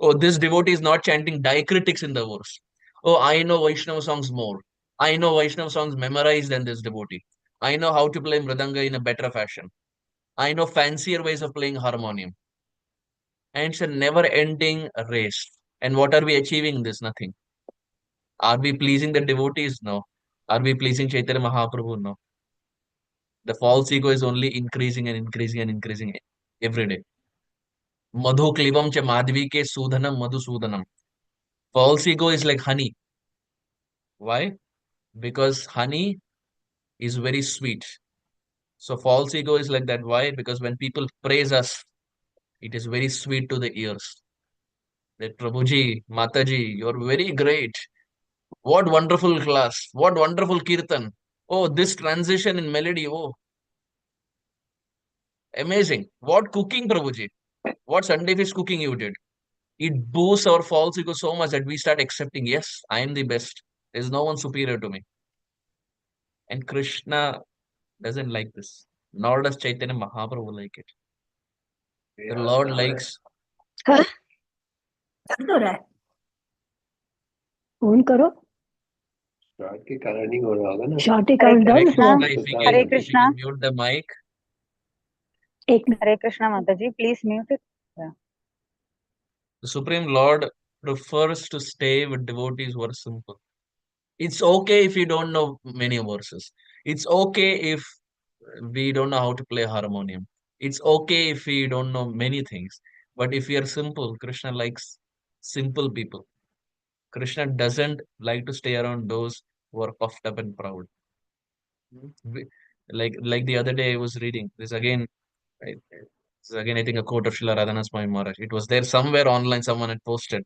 Oh, this devotee is not chanting diacritics in the verse. Oh, I know Vaishnava songs more. I know Vaishnava songs memorized than this devotee. I know how to play mridanga in a better fashion. I know fancier ways of playing harmonium. And it's a never-ending race. And what are we achieving in this? Nothing. Are we pleasing the devotees? No. Are we pleasing Chaitanya Mahaprabhu? No. The false ego is only increasing and increasing and increasing every day. Madhu klivam cha madhvi ke sudhanam madhusudanam. False ego is like honey. Why? Because honey is very sweet. So false ego is like that. Why? Because when people praise us, it is very sweet to the ears. That Prabhuji, Mataji, you're very great. What wonderful class. What wonderful kirtan. Oh, this transition in melody. Oh, amazing. What cooking, Prabhuji. What Sunday fish cooking you did. It boosts our false ego so much that we start accepting, yes, I am the best. There's no one superior to me. And Krishna doesn't like this. Nor does Chaitanya Mahaprabhu like it. The Lord likes. Phone करो Hare Hare Krishna, Hare if Krishna, you can mute the mic. एक Hare Krishna, Mataji, please mute it. Yeah. The Supreme Lord prefers to stay with devotees who are simple. It's okay if you don't know many verses. It's okay if we don't know how to play harmonium. It's okay if we don't know many things. But if we are simple, Krishna likes simple people. Krishna doesn't like to stay around those who are puffed up and proud. We- like the other day I was reading this again. This is again I think a quote of Srila Radhanath Swami Maharaj. It was there somewhere online. Someone had posted.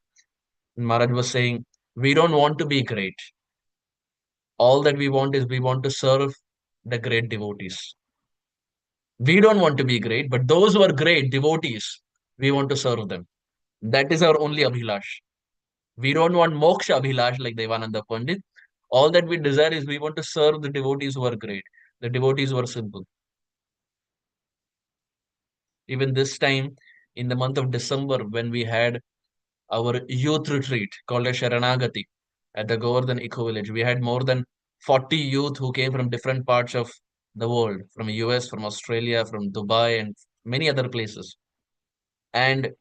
And Maharaj was saying, "We don't want to be great. All that we want is we want to serve the great devotees. We don't want to be great, but those who are great devotees, we want to serve them. That is our only abhilash. We don't want moksha abhilash like Devananda Pandit. All that we desire is we want to serve the devotees who are great, the devotees who are simple." Even this time, in the month of December, when we had our youth retreat called as Sharanagati at the Govardhan Eco Village, we had more than 40 youth who came from different parts of the world, from US, from Australia, from Dubai, and many other places. And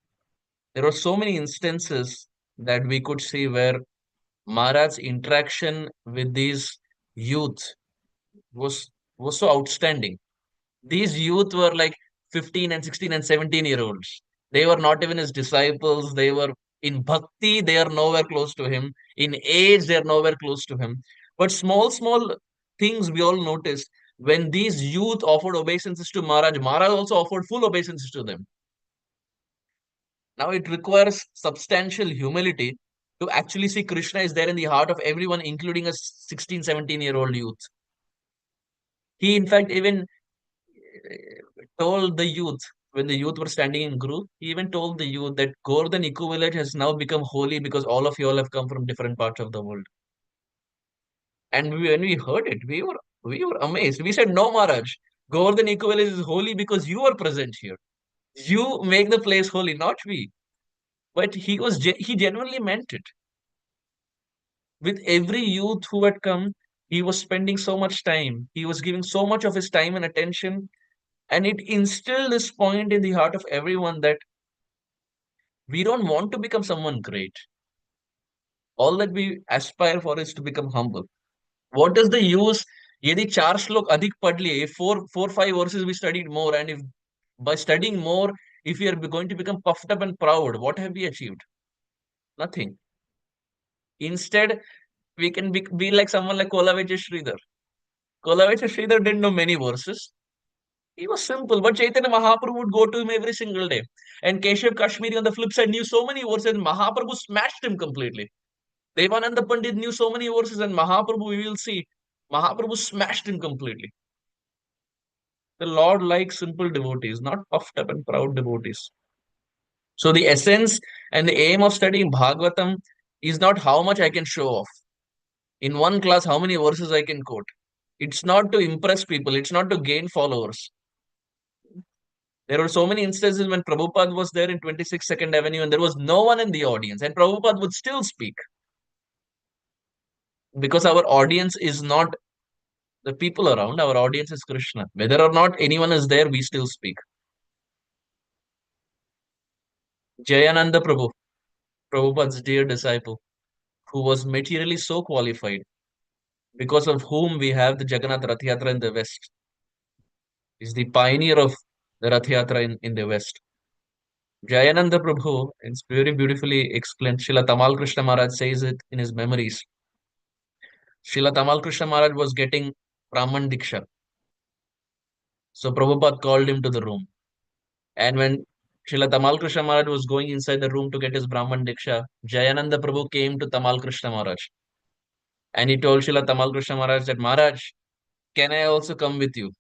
there were so many instances that we could see where Maharaj's interaction with these youth was was so outstanding. These youth were like 15 and 16 and 17-year-olds. They were not even his disciples. They were in bhakti, they are nowhere close to him. In age, they are nowhere close to him. But small things we all noticed when these youth offered obeisances to Maharaj, Maharaj also offered full obeisances to them. Now it requires substantial humility to actually see Krishna is there in the heart of everyone, including a 16, 17-year-old youth. He, in fact, even told the youth, when the youth were standing in group, he even told the youth that Govardhan Eco Village has now become holy because all of you all have come from different parts of the world. And when we heard it, we were amazed. We said, "No, Maharaj, Govardhan Eco Village is holy because you are present here. You make the place holy, not we." But he genuinely meant it. With every youth who had come, he was spending so much time. He was giving so much of his time and attention. And it instilled this point in the heart of everyone that we don't want to become someone great. All that we aspire for is to become humble. What is the use? यदि 4 श्लोक अधिक पढ़ लिए, if 4, 5 verses we studied more, and if by studying more, if we are going to become puffed up and proud, what have we achieved? Nothing. Instead, we can be like someone like Kolavecha Sridhar. Kolavecha Sridhar didn't know many verses. He was simple, but Chaitanya Mahaprabhu would go to him every single day. And Keshav Kashmiri on the flip side knew so many verses, and Mahaprabhu smashed him completely. Devananda Pandit knew so many verses, and Mahaprabhu, we will see, Mahaprabhu smashed him completely. The Lord likes simple devotees, not puffed up and proud devotees. So the essence and the aim of studying Bhagavatam is not how much I can show off. In one class, how many verses I can quote. It's not to impress people. It's not to gain followers. There were so many instances when Prabhupada was there in 26 Second Avenue and there was no one in the audience, and Prabhupada would still speak because our audience is not the people around, our audience is Krishna. Whether or not anyone is there, we still speak. Jayananda Prabhu, Prabhupada's dear disciple, who was materially so qualified, because of whom we have the Jagannath Rath Yatra in the West, is the pioneer of the Rath Yatra in the West. Jayananda Prabhu, it's very beautifully explained. Srila Tamal Krishna Maharaj says it in his memories. Srila Tamal Krishna Maharaj was getting Brahman Diksha. So Prabhupada called him to the room. And when Srila Tamal Krishna Maharaj was going inside the room to get his Brahman Diksha, Jayananda Prabhu came to Tamal Krishna Maharaj. And he told Srila Tamal Krishna Maharaj that, "Maharaj, can I also come with you?"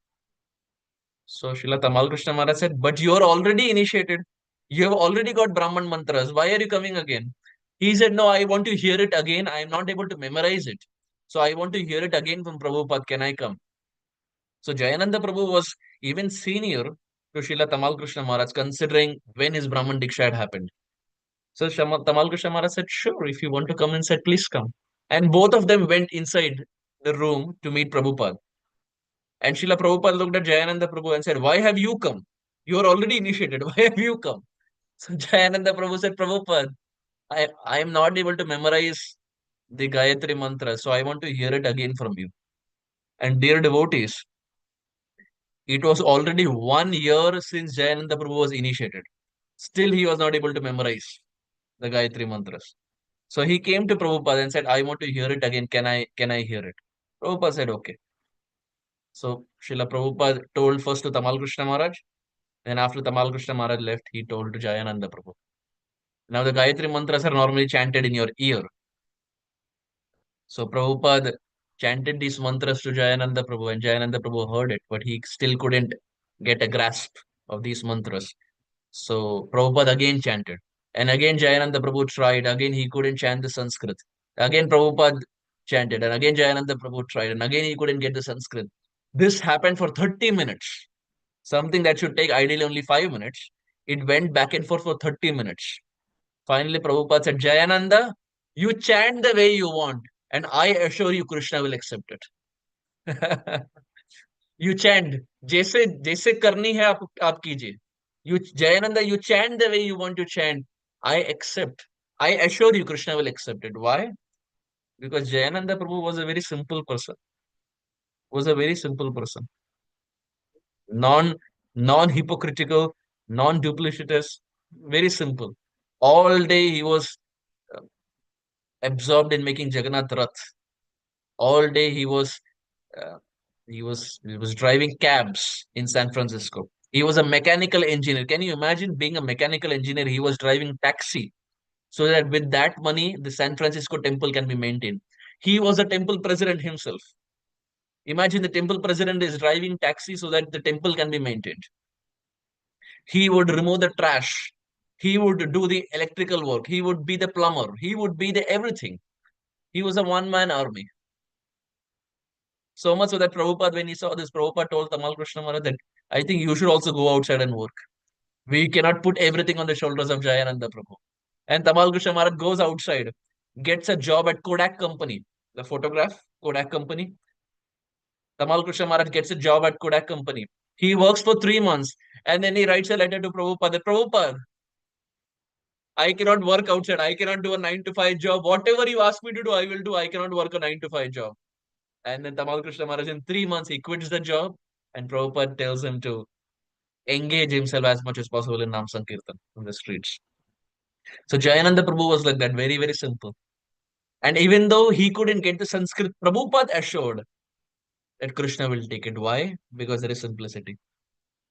So Srila Tamal Krishna Maharaj said, "But you are already initiated. You have already got Brahman mantras. Why are you coming again?" He said, "No, I want to hear it again. I am not able to memorize it. So I want to hear it again from Prabhupada. Can I come?" So Jayananda Prabhu was even senior to Srila Tamal Krishna Maharaj, considering when his Brahman Diksha had happened. So Tamal Krishna Maharaj said, "Sure, if you want to come inside, please come." And both of them went inside the room to meet Prabhupada. And Srila Prabhupada looked at Jayananda Prabhu and said, "Why have you come? You are already initiated. Why have you come?" So Jayananda Prabhu said, "Prabhupada, I am not able to memorize the Gayatri mantra, so I want to hear it again from you. And dear devotees, it was already 1 year since Jayananda Prabhu was initiated. Still, he was not able to memorize the Gayatri mantras. So he came to Prabhupada and said, I want to hear it again. Can I hear it? Prabhupada said, okay. So Srila Prabhupada told first to Tamal Krishna Maharaj. Then after Tamal Krishna Maharaj left, he told to Jayananda Prabhu. Now the Gayatri mantras are normally chanted in your ear. So Prabhupada chanted these mantras to Jayananda Prabhu, and Jayananda Prabhu heard it, but he still couldn't get a grasp of these mantras. So Prabhupada again chanted. And again Jayananda Prabhu tried. Again he couldn't chant the Sanskrit. Again Prabhupada chanted. And again Jayananda Prabhu tried. And again he couldn't get the Sanskrit. This happened for 30 minutes. Something that should take ideally only 5 minutes. It went back and forth for 30 minutes. Finally, Prabhupada said, Jayananda, you chant the way you want, and I assure you Krishna will accept it. You chant. जैसे जैसे करनी है आप कीजिए. You Jayananda, you chant the way you want to chant. I accept. I assure you Krishna will accept it. Why? Because Jayananda Prabhu was a very simple person. Was a very simple person. Non non-hypocritical, non-duplicitous, very simple. All day he was uh, absorbed in making Jagannath Rath. All day uh, he was driving cabs in San Francisco. He was a mechanical engineer. Can you imagine being a mechanical engineer? He was driving taxi so that with that money the San Francisco temple can be maintained. He was a temple president himself. Imagine the temple president is driving taxi so that the temple can be maintained. He would remove the trash. He would do the electrical work. He would be the plumber. He would be the everything. He was a one-man army. So much so that Prabhupada, when he saw this, Prabhupada told Tamal Krishna Maharaj that I think you should also go outside and work. We cannot put everything on the shoulders of Jayananda Prabhu. And Tamal Krishna Maharaj goes outside, gets a job at Kodak Company, the photograph, Kodak Company. Tamal Krishna Maharaj gets a job at Kodak Company. He works for 3 months and then he writes a letter to Prabhupada. Prabhupada, I cannot work outside. I cannot do a 9 to 5 job. Whatever you ask me to do, I will do. I cannot work a 9 to 5 job. And then Tamal Krishna Maharaj, in 3 months, he quits the job, and Prabhupada tells him to engage himself as much as possible in Nam Sankirtan in the streets. So Jayananda Prabhu was like that, very, very simple. And even though he couldn't get the Sanskrit, Prabhupada assured that Krishna will take it. Why? Because there is simplicity.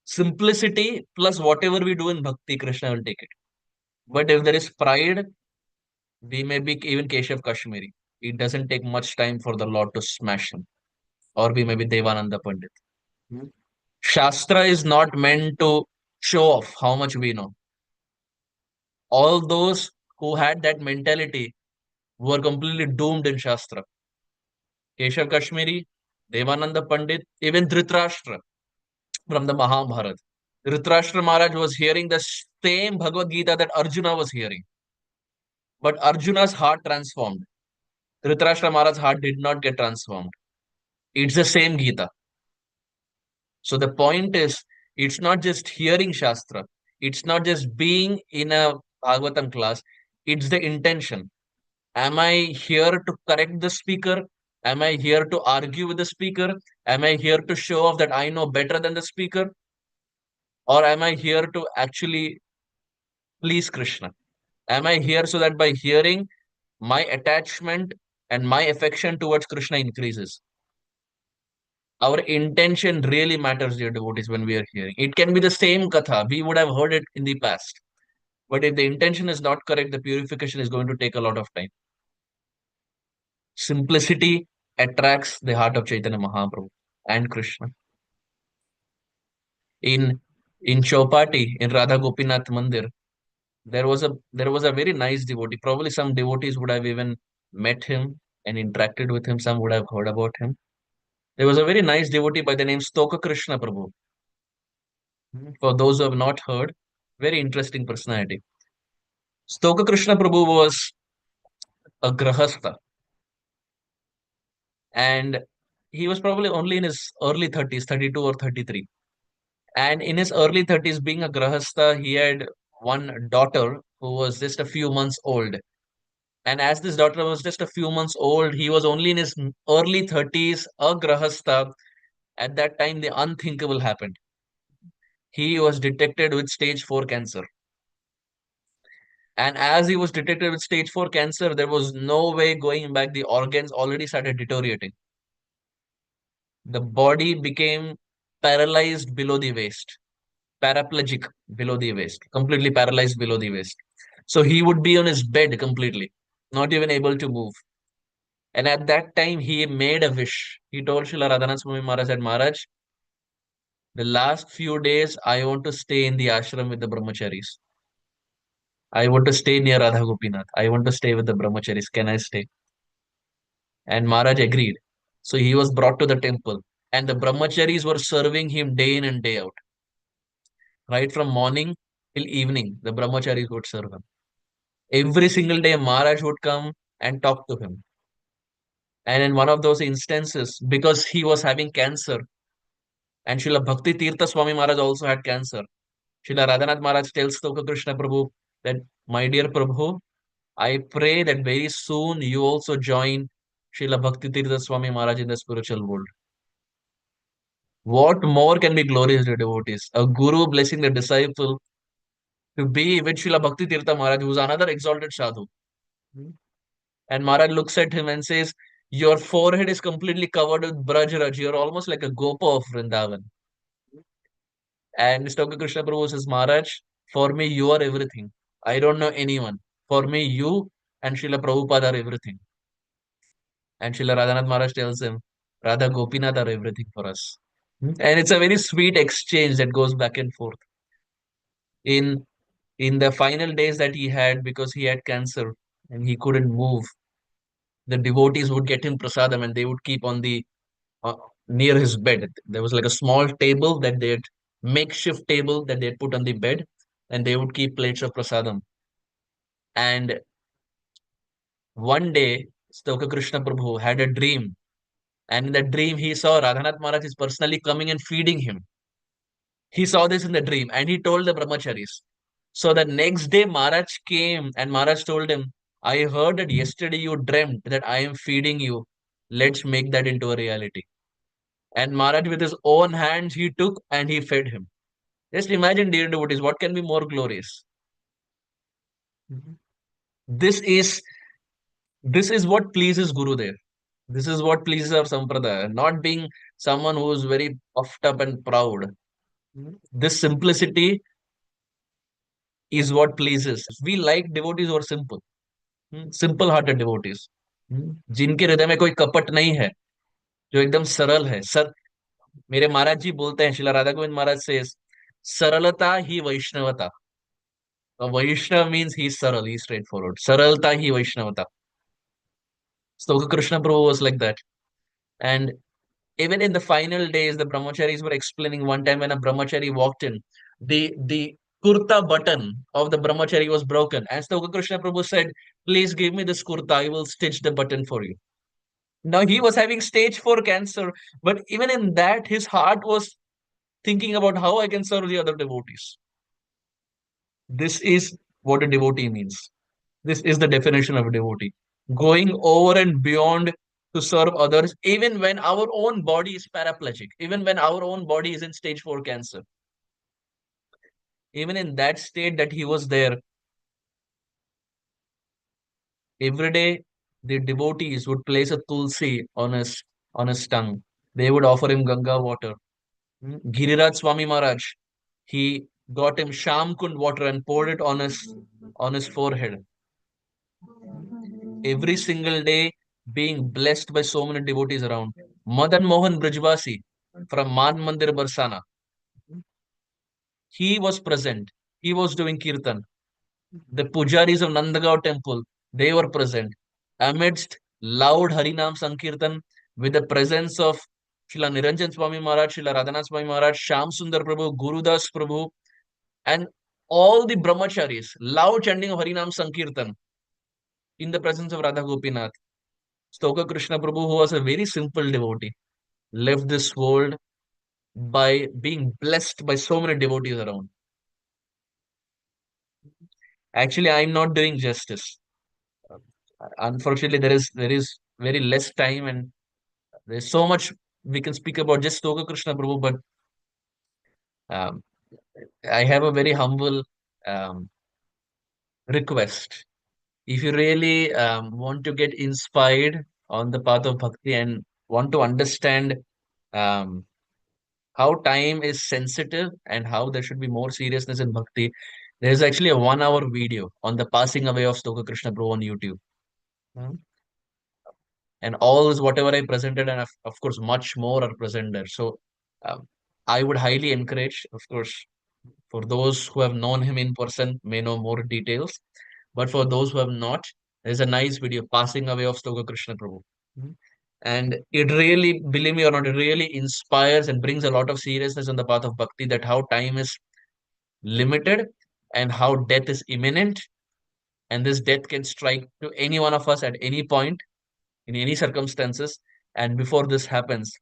Simplicity plus whatever we do in bhakti, Krishna will take it. But if there is pride, we may be even Keshav Kashmiri. It doesn't take much time for the Lord to smash him. Or we may be Devananda Pandit. Hmm. Shastra is not meant to show off how much we know. All those who had that mentality were completely doomed in Shastra. Keshav Kashmiri, Devananda Pandit, even Dhritarashtra from the Mahabharata. Dhritarashtra Maharaj was hearing the same Bhagavad Gita that Arjuna was hearing. But Arjuna's heart transformed. Dhritarashtra Maharaj's heart did not get transformed. It's the same Gita. So the point is, it's not just hearing Shastra. It's not just being in a Bhagavatam class. It's the intention. Am I here to correct the speaker? Am I here to argue with the speaker? Am I here to show off that I know better than the speaker? Or am I here to actually please Krishna? Am I here so that by hearing, my attachment and my affection towards Krishna increases? Our intention really matters, dear devotees, when we are hearing. It can be the same katha. We would have heard it in the past. But if the intention is not correct, the purification is going to take a lot of time. Simplicity attracts the heart of Chaitanya Mahaprabhu and Krishna. In Chowpatty, in Radha Gopinath Mandir, there was a very nice devotee. Probably some devotees would have even met him and interacted with him. Some would have heard about him. There was a very nice devotee by the name Stoka Krishna Prabhu. For those who have not heard, very interesting personality. Stoka Krishna Prabhu was a grahastha, and he was probably only in his early 30s, 32 or 33. And in his early 30s, being a grahastha, he had one daughter who was just a few months old. And as this daughter was just a few months old, he was only in his early 30s, a grahastha. At that time, the unthinkable happened. He was detected with stage 4 cancer. And as he was detected with stage 4 cancer, there was no way going back. The organs already started deteriorating. The body became paralyzed below the waist, paraplegic below the waist, completely paralyzed below the waist. So he would be on his bed completely, not even able to move. And at that time, he made a wish. He told Srila Radhanath Swami Maharaj, said, Maharaj, the last few days, I want to stay in the ashram with the brahmacharis. I want to stay near Radha Gopinath. I want to stay with the brahmacharis. Can I stay? And Maharaj agreed. So he was brought to the temple, and the brahmacharis were serving him day in and day out. Right from morning till evening, the brahmacharis would serve him. Every single day, Maharaj would come and talk to him. And in one of those instances, because he was having cancer, and Srila Bhakti Tirtha Swami Maharaj also had cancer, Srila Radhanath Maharaj tells Stoka Krishna Prabhu that, my dear Prabhu, I pray that very soon you also join Srila Bhakti Tirtha Swami Maharaj in the spiritual world. What more can be glorious to devotees? A guru blessing the disciple to be with Srila Bhakti Tirtha Maharaj, who is another exalted sadhu. And Maharaj looks at him and says, your forehead is completely covered with Brajraj. You're almost like a Gopa of Vrindavan. And Mr. Krishna Prabhu says, Maharaj, for me, you are everything. I don't know anyone. For me, you and Srila Prabhupada are everything. And Srila Radhanath Maharaj tells him, Radha Gopinath are everything for us. And it's a very sweet exchange that goes back and forth. In the final days that he had, because he had cancer and he couldn't move, the devotees would get him prasadam and they would keep on the uh, near his bed. There was like a small table that they had, makeshift table that they had put on the bed, and they would keep plates of prasadam. And one day, Stoka Krishna Prabhu had a dream, and in that dream, he saw Radhanath Maharaj is personally coming and feeding him. He saw this in the dream, and he told the brahmacharis. So the next day, Maharaj came, and Maharaj told him, I heard that yesterday you dreamt that I am feeding you. Let's make that into a reality. And Maharaj, with his own hands, he took and he fed him. Just imagine, dear devotees, what can be more glorious? This is this is what pleases Gurudev. This is what pleases our Sampradaya, not being someone who is very puffed up and proud. This simplicity is what pleases. We like devotees who are simple, simple hearted devotees, जिनके हृदय में कोई कपट नहीं है, जो एकदम सरल है. मेरे महाराज जी बोलते हैं, शिला राधा गोविंद महाराज से, सरलता ही वैष्णवता. A Vaishnava means he's saral, he's straightforward. Saralta hi Vaishnavata. So Krishna Prabhu was like that. And even in the final days, the brahmacharis were explaining one time when a brahmachari walked in, the kurta button of the brahmachari was broken. And Stoka Krishna Prabhu said, please give me this kurta, I will stitch the button for you. Now he was having stage 4 cancer, but even in that, his heart was thinking about how I can serve the other devotees. This is what a devotee means. This is the definition of a devotee. Going over and beyond to serve others, even when our own body is paraplegic, even when our own body is in stage 4 cancer. Even in that state that he was there, every day the devotees would place a tulsi on his tongue. They would offer him Ganga water. Giriraj Swami Maharaj, he got him Shamkund water and poured it on his forehead. Every single day being blessed by so many devotees around. Madan Mohan Brijvasi from Man Mandir Barsana, he was present. He was doing kirtan. The pujaris of Nandagaon temple, they were present. Amidst loud Harinam Sankirtan, with the presence of Srila Niranjan Swami Maharaj, Srila Radhanath Swami Maharaj, Sham Sundar Prabhu, Gurudas Prabhu, and all the brahmacharis, loud chanting of Harinam Sankirtan in the presence of Radha Gopinath. Stoka Krishna Prabhu, who was a very simple devotee, left this world by being blessed by so many devotees around. Actually, I'm not doing justice. Unfortunately, there is very less time, and there's so much we can speak about just Stoka Krishna Prabhu, but um, I have a very humble um, request. If you really want to get inspired on the path of bhakti and want to understand um, how time is sensitive and how there should be more seriousness in bhakti, there's actually a 1 hour video on the passing away of Stoka Krishna Prabhu on YouTube. Hmm. And all is whatever I presented, and of course, much more are present there. So um, I would highly encourage, of course, for those who have known him in person, may know more details. But for those who have not, there's a nice video, Passing Away of Stoka Krishna Prabhu. Mhm. And it really, believe me or not, it really inspires and brings a lot of seriousness on the path of bhakti, that how time is limited and how death is imminent. And this death can strike to any one of us at any point, in any circumstances. And before this happens,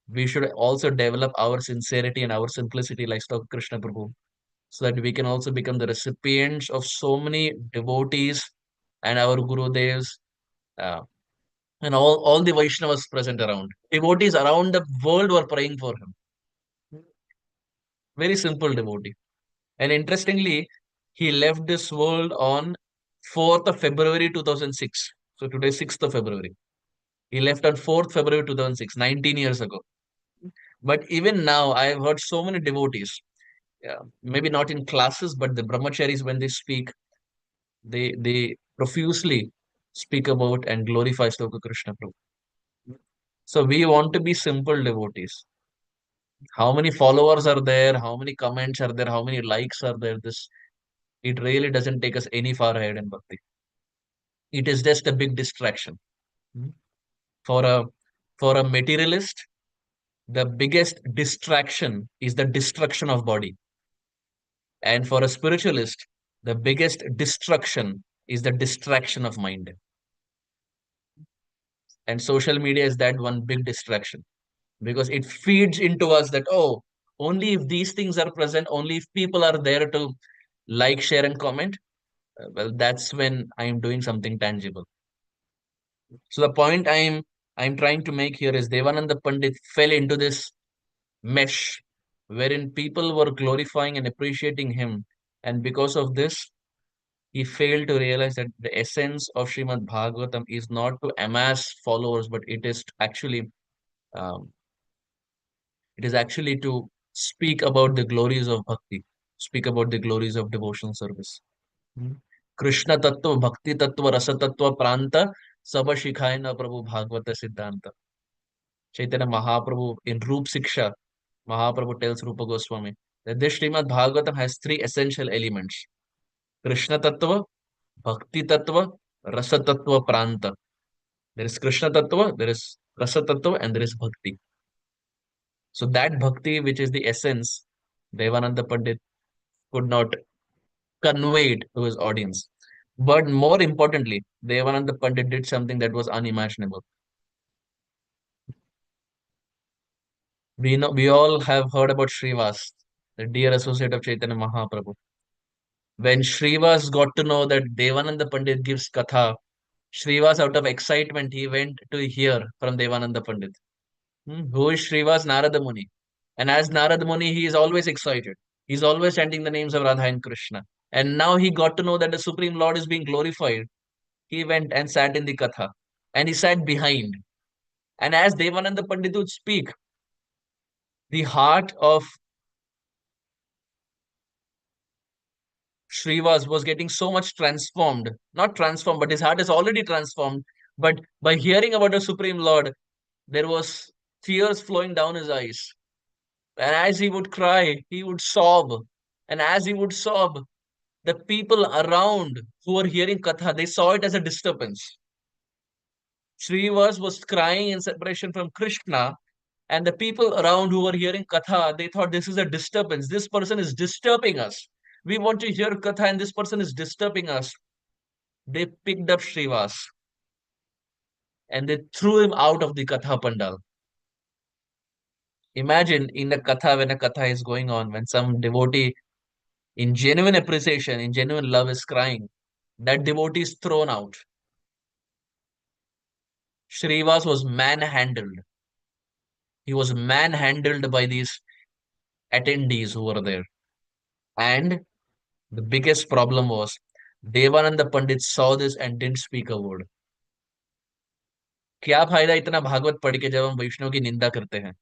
we should also develop our sincerity and our simplicity like Stoka Krishna Prabhu, so that we can also become the recipients of so many devotees and our Gurudevs, uh, and all the Vaishnavas present around. Devotees around the world were praying for him. Very simple devotee. And interestingly, he left this world on 4th of February 2006. So today, 6th of February. He left on 4th February 2006, 19 years ago. But even now, I have heard so many devotees, maybe not in classes, but the brahmacharis, when they speak, they profusely speak about and glorify Stoka Krishna Prabhu. So we want to be simple devotees. How many followers are there? How many comments are there? How many likes are there? This, it really doesn't take us any far ahead in bhakti. It is just a big distraction. Hmm. For a materialist, the biggest distraction is the destruction of body. And for a spiritualist, the biggest destruction is the distraction of mind. And social media is that one big distraction, because it feeds into us that, oh, only if these things are present, only if people are there to like, share, and comment, well, that's when I am doing something tangible. So the point I'm trying to make here is Devananda Pandit fell into this mesh wherein people were glorifying and appreciating him, and because of this, he failed to realize that the essence of Srimad Bhagavatam is not to amass followers, but um, it is actually to speak about the glories of bhakti, speak about the glories of devotional service. Hmm. Krishna Tattva, Bhakti Tattva, Rasa Tattva, Pranta, Saba Shikhayana Prabhu Bhagavata Siddhanta. Chaitanya Mahaprabhu in Roop Siksha, Mahaprabhu tells Rupa Goswami that this Srimad Bhagavatam has three essential elements: Krishna Tattva, Bhakti Tattva, Rasa Tattva, Pranta. There is Krishna Tattva, there is Rasa Tattva, and there is Bhakti. So that Bhakti, which is the essence, Devananda Pandit could not convey it to his audience. But more importantly, Devananda Pandit did something that was unimaginable. We all have heard about Srivas, the dear associate of Chaitanya Mahaprabhu. When Srivas got to know that Devananda Pandit gives katha, Srivas, out of excitement, he went to hear from Devananda Pandit. Who is Srivas? Narada Muni. And as Narada Muni, he is always excited. He's always chanting the names of Radha and Krishna. And now he got to know that the Supreme Lord is being glorified. He went and sat in the katha. And he sat behind. And as Devananda Pandit would speak, the heart of Srivas was getting so much transformed. Not transformed, but his heart is already transformed. But by hearing about the Supreme Lord, there was tears flowing down his eyes. And as he would cry, he would sob. And as he would sob, the people around who were hearing Katha, they saw it as a disturbance. Srivas was crying in separation from Krishna, and the people around who were hearing Katha, they thought this is a disturbance. This person is disturbing us. We want to hear Katha, and this person is disturbing us. They picked up Srivas and they threw him out of the Katha Pandal. Imagine in a Katha, when a Katha is going on, when some devotee in genuine appreciation, in genuine love is crying, that devotee is thrown out. Shrivas was manhandled. He was manhandled by these attendees who were there. And the biggest problem was Devananda Pandit saw this and didn't speak a word. क्या फायदा इतना भागवत पढ़ के जब हम वैष्णव की निंदा करते हैं?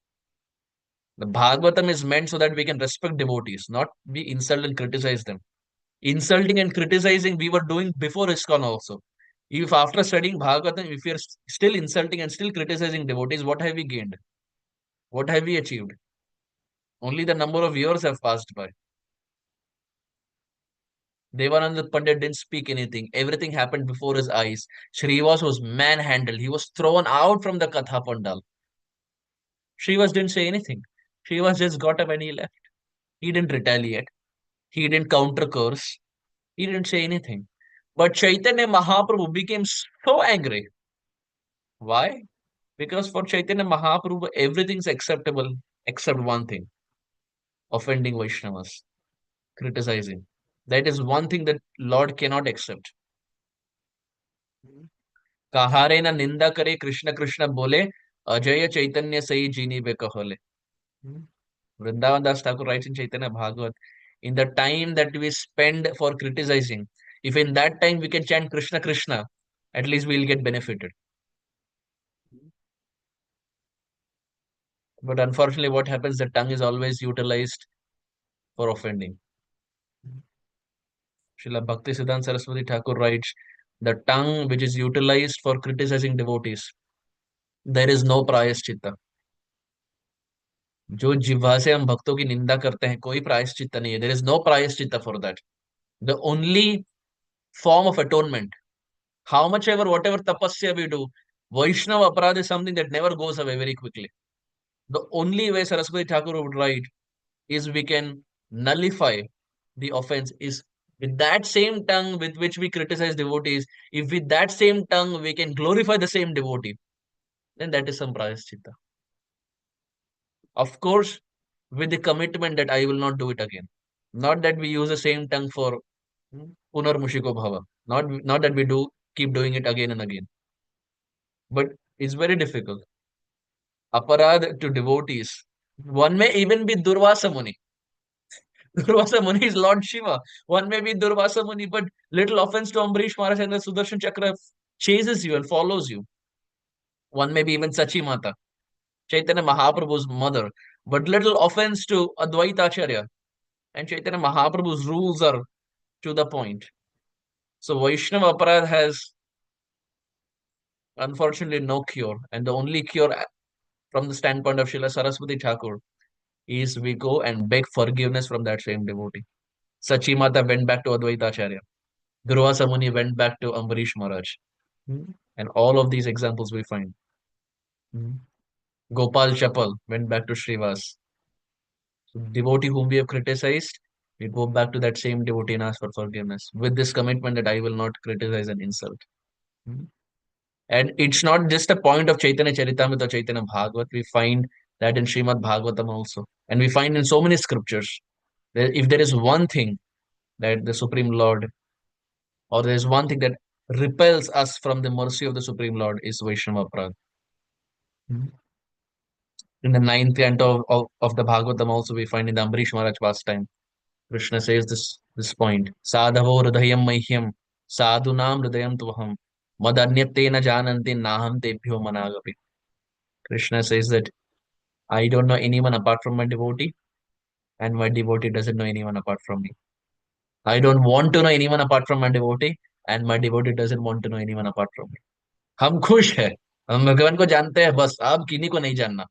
The Bhagavatam is meant so that we can respect devotees, not be insult and criticize them. Insulting and criticizing we were doing before ISKCON also. If after studying Bhagavatam, if we are still insulting and still criticizing devotees, what have we gained? What have we achieved? Only the number of years have passed by. Devananda Pandit didn't speak anything. Everything happened before his eyes. Shrivas was manhandled. He was thrown out from the Katha Pandal. Shrivas didn't say anything. Shrivas just got up and he left. He didn't retaliate. He didn't counter curse. He didn't say anything. But Chaitanya Mahaprabhu became so angry. Why? Because for Chaitanya Mahaprabhu, everything's acceptable except one thing: offending Vaishnavas, criticizing. That is one thing that Lord cannot accept. कहारे ना निंदा करे कृष्ण कृष्ण बोले अजय चैतन्य सही जीनी बे कहले. Vrindavan Das Thakur writes in Chaitanya Bhagavat, in the time that we spend for criticizing, if in that time we can chant Krishna Krishna, at least we'll get benefited. But unfortunately, what happens, the tongue is always utilized for offending. Srila Bhakti Siddhanta Saraswati Thakur writes, the tongue which is utilized for criticizing devotees, there is no प्रायश्चित्त. जो जिह्वा से हम भक्तों की निंदा करते हैं, कोई प्रायश्चित्त नहीं है. There is no प्रायश्चित्त for that. The only form of atonement, how much ever, whatever tapasya we do, Vaishnava aparadha is something that never goes away very quickly. The only way Saraswati Thakur would write is we can nullify the offense is with that same tongue with which we criticize devotees. If with that same tongue we can glorify the same devotee, then that is some prayaschitta. Of course, with the commitment that I will not do it again. Not that we use the same tongue for punar mushiko bhava. Not that we keep doing it again and again. But it's very difficult. Aparad to devotees. One may even be Durvasa Muni. Durvasa Muni is Lord Shiva. One may be Durvasa Muni, but little offense to Ambarish Maharaj and the Sudarshan Chakra chases you and follows you. One may be even Sachi Mata, Chaitanya Mahaprabhu's mother, but little offense to Advaita Acharya. And Chaitanya Mahaprabhu's rules are to the point. So Vaishnava Aparad has unfortunately no cure. And the only cure from the standpoint of Srila Saraswati Thakur is we go and beg forgiveness from that same devotee. Sachi Mata went back to Advaita Acharya. Durvasa Muni went back to Ambarish Maharaj. And all of these examples we find. Gopal Chapal went back to Srivas. So devotee whom we have criticized, we go back to that same devotee and ask for forgiveness with this commitment that I will not criticize and insult. And it's not just a point of Chaitanya Charitamrita or Chaitanya Bhagavat. We find that in Srimad Bhagavatam also. And we find in so many scriptures that if there is one thing that the Supreme Lord, or there is one thing that repels us from the mercy of the Supreme Lord, is Vaishnava Aparadha. In the ninth canto of the Bhagavatam also we find in the Ambarish Maharaj pastime, Krishna says this point, Sadhavo hridayam mahyam, sadhunam hridayam tvaham, madanyate na jananti naham tebhyo managapi. Krishna says that I don't know anyone apart from my devotee, and my devotee doesn't know anyone apart from me. I don't want to know anyone apart from my devotee, and my devotee doesn't want to know anyone apart from me. हम खुश है, हम भगवान को जानते हैं, बस आप किन्हीं को नहीं जानना.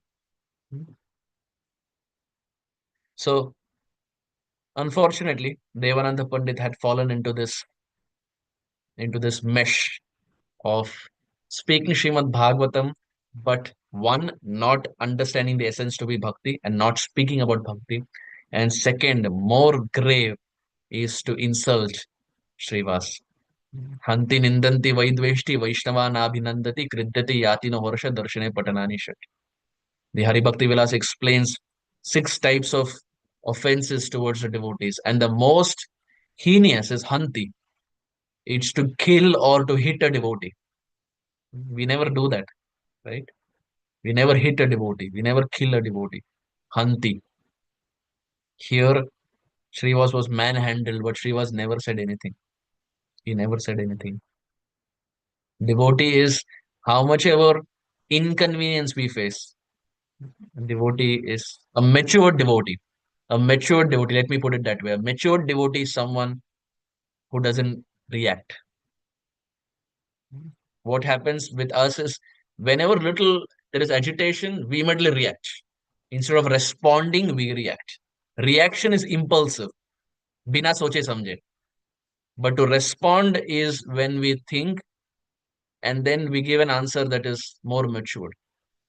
So, unfortunately, Devananda Pandit had fallen into this mesh of speaking Srimad Bhagavatam, but one, not understanding the essence to be bhakti and not speaking about bhakti. And second, more grave, is to insult Srivas. Hanti nindanti vaidveshti vaishnavana kriddati yati no harsha darshane patanani shat. The Hari Bhakti Vilas explains 6 types of offenses towards the devotees, and the most heinous is Hanti. It's to kill or to hit a devotee. We never do that. right? We never hit a devotee. We never kill a devotee. Hanti. Here, Srivas was manhandled, but Srivas never said anything. He never said anything. Devotee is how much ever inconvenience we face. Devotee is a mature devotee. A mature devotee, let me put it that way. A mature devotee is someone who doesn't react. What happens with us is whenever little there is agitation, we immediately react. Instead of responding, we react. Reaction is impulsive, bina soche samjhe. But to respond is when we think and then we give an answer that is more matured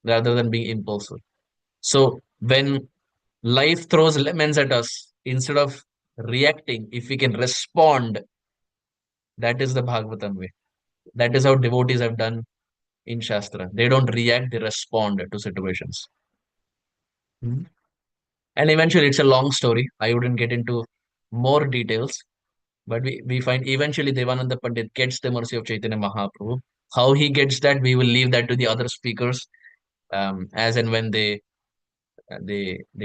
rather than being impulsive. So when life throws lemons at us, instead of reacting, if we can respond, that is the Bhagavatam way. That is how devotees have done in Shastra. They don't react, they respond to situations. Hmm. And eventually, it's a long story. I wouldn't get into more details, but we find eventually Devananda Pandit gets the mercy of Chaitanya Mahaprabhu. How he gets that, we will leave that to the other speakers, as and when they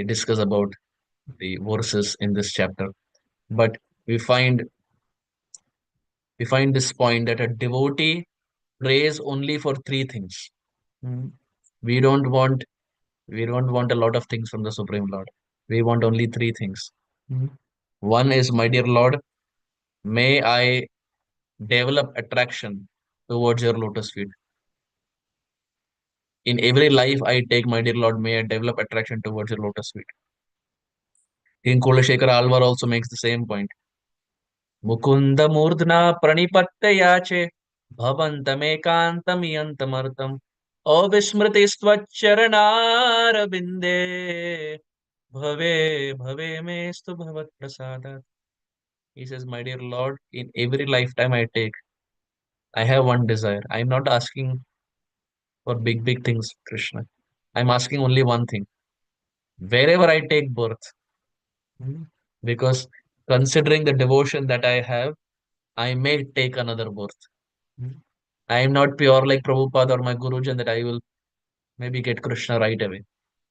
discuss about the verses in this chapter. But we find we find this point that a devotee prays only for three things. Hmm. We don't want we don't want a lot of things from the Supreme Lord. We want only three things. Hmm. One is, my dear Lord, may I develop attraction towards your lotus feet. In every life I take, my dear Lord, may I develop attraction towards your lotus feet. King Kulashekara Alvar also makes the same point. Mukunda Murdna Pranipatte Yache Bhavantamekantamyantamartam Avismrtistvaccharanarabinde Bhave Bhave Mestu Bhavat Prasadat. He says, my dear Lord, in every lifetime I take, I have one desire. I'm not asking for big things, Krishna. I'm asking only one thing. Wherever I take birth, hmm, because considering the devotion that I have, I may take another birth. Hmm. I am not pure like Prabhupada or my Gurujan that I will maybe get Krishna right away.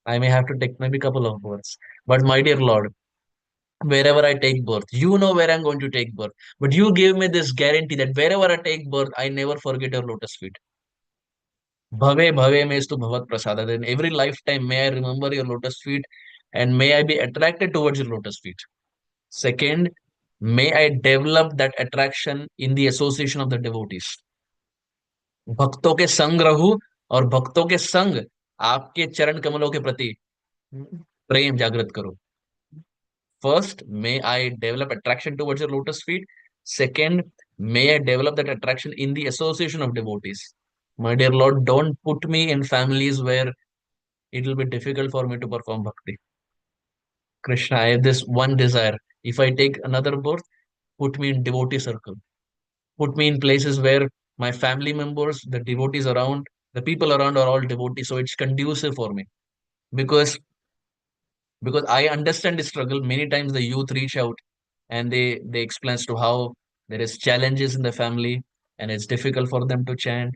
I may have to take maybe a couple of births. But my dear Lord, wherever I take birth, you know where I'm going to take birth. But you give me this guarantee that wherever I take birth, I never forget your lotus feet. Bhave Bhave Mestu Bhavat Prasada. Then every lifetime may I remember your lotus feet and may I be attracted towards your lotus feet. Second, may I develop that attraction in the association of the devotees. भक्तों के संग रहूं और भक्तों के संग आपके चरण कमलों के प्रति प्रेम जागृत करो. First, may I develop attraction towards your lotus feet. Second, may I develop that attraction in the association of devotees. My dear Lord, don't put me in families where it will be difficult for me to perform bhakti. Krishna, I have this one desire. If I take another birth, put me in devotee circle. Put me in places where my family members, the devotees around, the people around are all devotees. So it's conducive for me. Because I understand the struggle. Many times the youth reach out and they explain as to how there is challenges in the family and it's difficult for them to chant.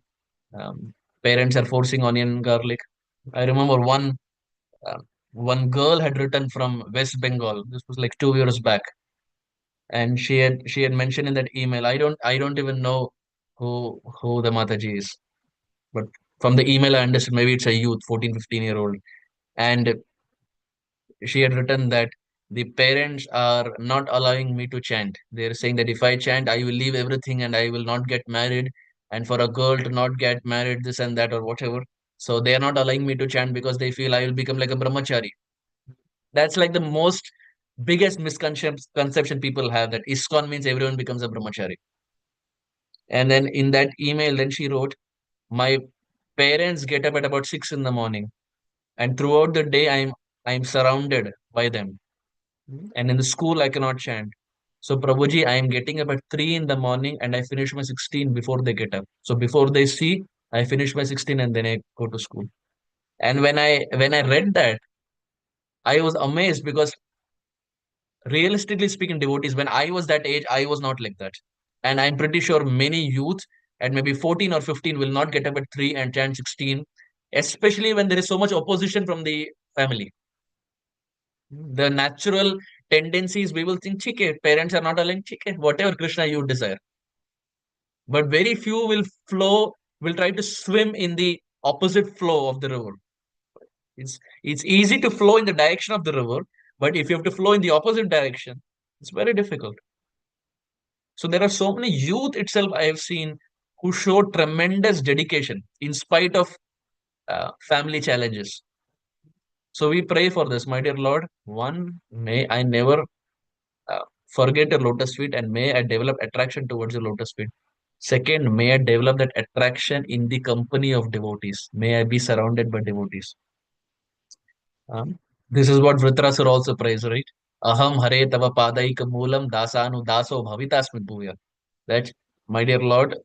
Parents are forcing onion garlic. I remember uh, one girl had written from West Bengal. This was like 2 years back, and she had mentioned in that email. I don't even know who the Mataji is, but from the email I understood maybe it's a youth, 14, 15-year old, and she had written that the parents are not allowing me to chant. They're saying that if I chant, I will leave everything and I will not get married. And for a girl to not get married, this and that or whatever. So they are not allowing me to chant because they feel I will become like a brahmachari. That's like the most biggest misconception people have, that ISKCON means everyone becomes a brahmachari. And then in that email, then she wrote, my parents get up at about 6 in the morning, and throughout the day I'm surrounded by them. And in the school, I cannot chant. So, Prabhuji, I am getting up at 3 in the morning and I finish my 16 before they get up. So, before they see, I finish my 16 and then I go to school. And when I read that, I was amazed because realistically speaking, devotees, when I was that age, I was not like that. And I'm pretty sure many youth at maybe 14 or 15 will not get up at 3 and chant 16 especially when there is so much opposition from the family. The natural tendencies, we will think, "Chike, parents are not allowing, chike, whatever Krishna you desire." But very few will try to swim in the opposite flow of the river. It's easy to flow in the direction of the river, but if you have to flow in the opposite direction, it's very difficult. So there are so many youth itself I have seen who show tremendous dedication in spite of family challenges. So we pray for this, my dear Lord. One, may I never forget your lotus feet, and may I develop attraction towards your lotus feet. Second, may I develop that attraction in the company of devotees. May I be surrounded by devotees. This is what Vritrasur also prays, right? Aham hare tava padaika moolam dasanu daso bhavitasmit bhuya. That, my dear Lord,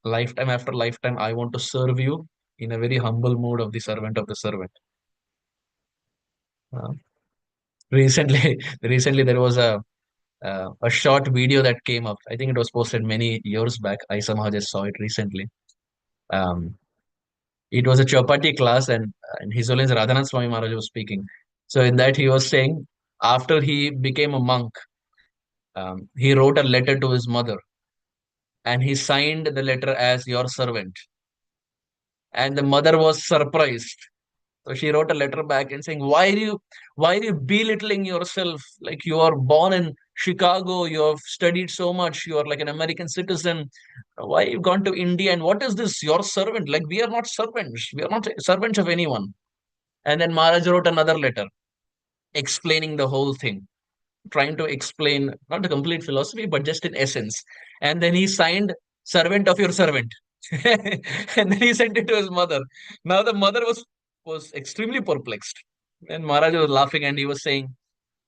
lifetime after lifetime, I want to serve you in a very humble mood of the servant of the servant. Uh, recently, recently there was a short video that came up. I think it was posted many years back. I somehow just saw it recently. Um, it was a Chapati class, and His Holiness Radhanath Swami Maharaj was speaking. So in that he was saying, after he became a monk, he wrote a letter to his mother, and he signed the letter as your servant. And the mother was surprised. So she wrote a letter back and saying, why are you belittling yourself? Like, you are born in Chicago, you have studied so much, you are like an American citizen. Why you gone to India? And what is this? Your servant? Like, we are not servants. We are not servants of anyone. And then Maharaj wrote another letter explaining the whole thing, trying to explain not the complete philosophy, but just in essence. And then he signed servant of your servant. And then he sent it to his mother. Now the mother was extremely perplexed. And Maharaj was laughing, and he was saying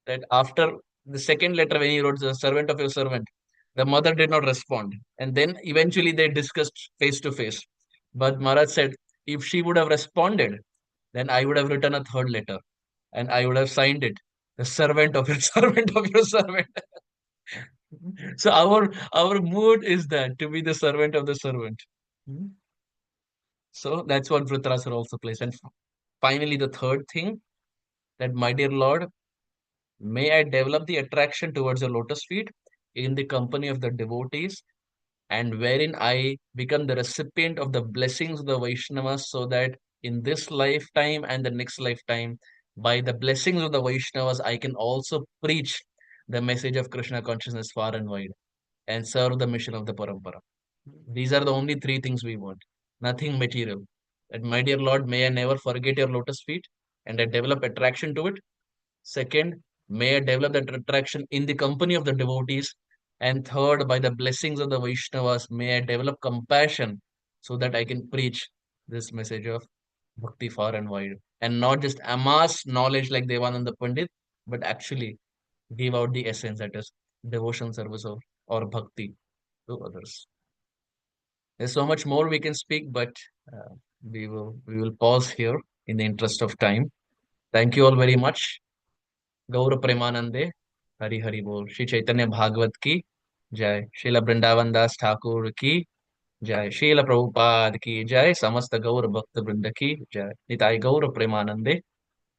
that after the second letter, when he wrote the servant of your servant, the mother did not respond. And then eventually they discussed face to face. But Maharaj said, if she would have responded, then I would have written a third letter, and I would have signed it, the servant of your servant of your servant. So our mood is that to be the servant of the servant. Hmm. So that's what Vritrasura also plays. And finally, the third thing, that, my dear Lord, may I develop the attraction towards the lotus feet in the company of the devotees, and wherein I become the recipient of the blessings of the Vaishnavas, so that in this lifetime and the next lifetime, by the blessings of the Vaishnavas, I can also preach the message of Krishna consciousness far and wide and serve the mission of the Parampara. These are the only three things we want, nothing material. And my dear Lord, may I never forget your lotus feet, and I develop attraction to it. Second, may I develop that attraction in the company of the devotees. And third, by the blessings of the Vaishnavas, may I develop compassion so that I can preach this message of bhakti far and wide. And not just amass knowledge like Devananda Pandit, but actually give out the essence, that is devotion, service, or bhakti to others. There's so much more we can speak, but we will pause here in the interest of time. Thank you all very much. गौर प्रेमानंदे, हरि हरि बोल। श्री चैतन्य भागवत की जय। श्रील वृंदावन दास ठाकुर की जय। श्रील प्रभुपाद की जय। समस्त गौर भक्त वृंद की जय। निताय गौर प्रेमानंदे,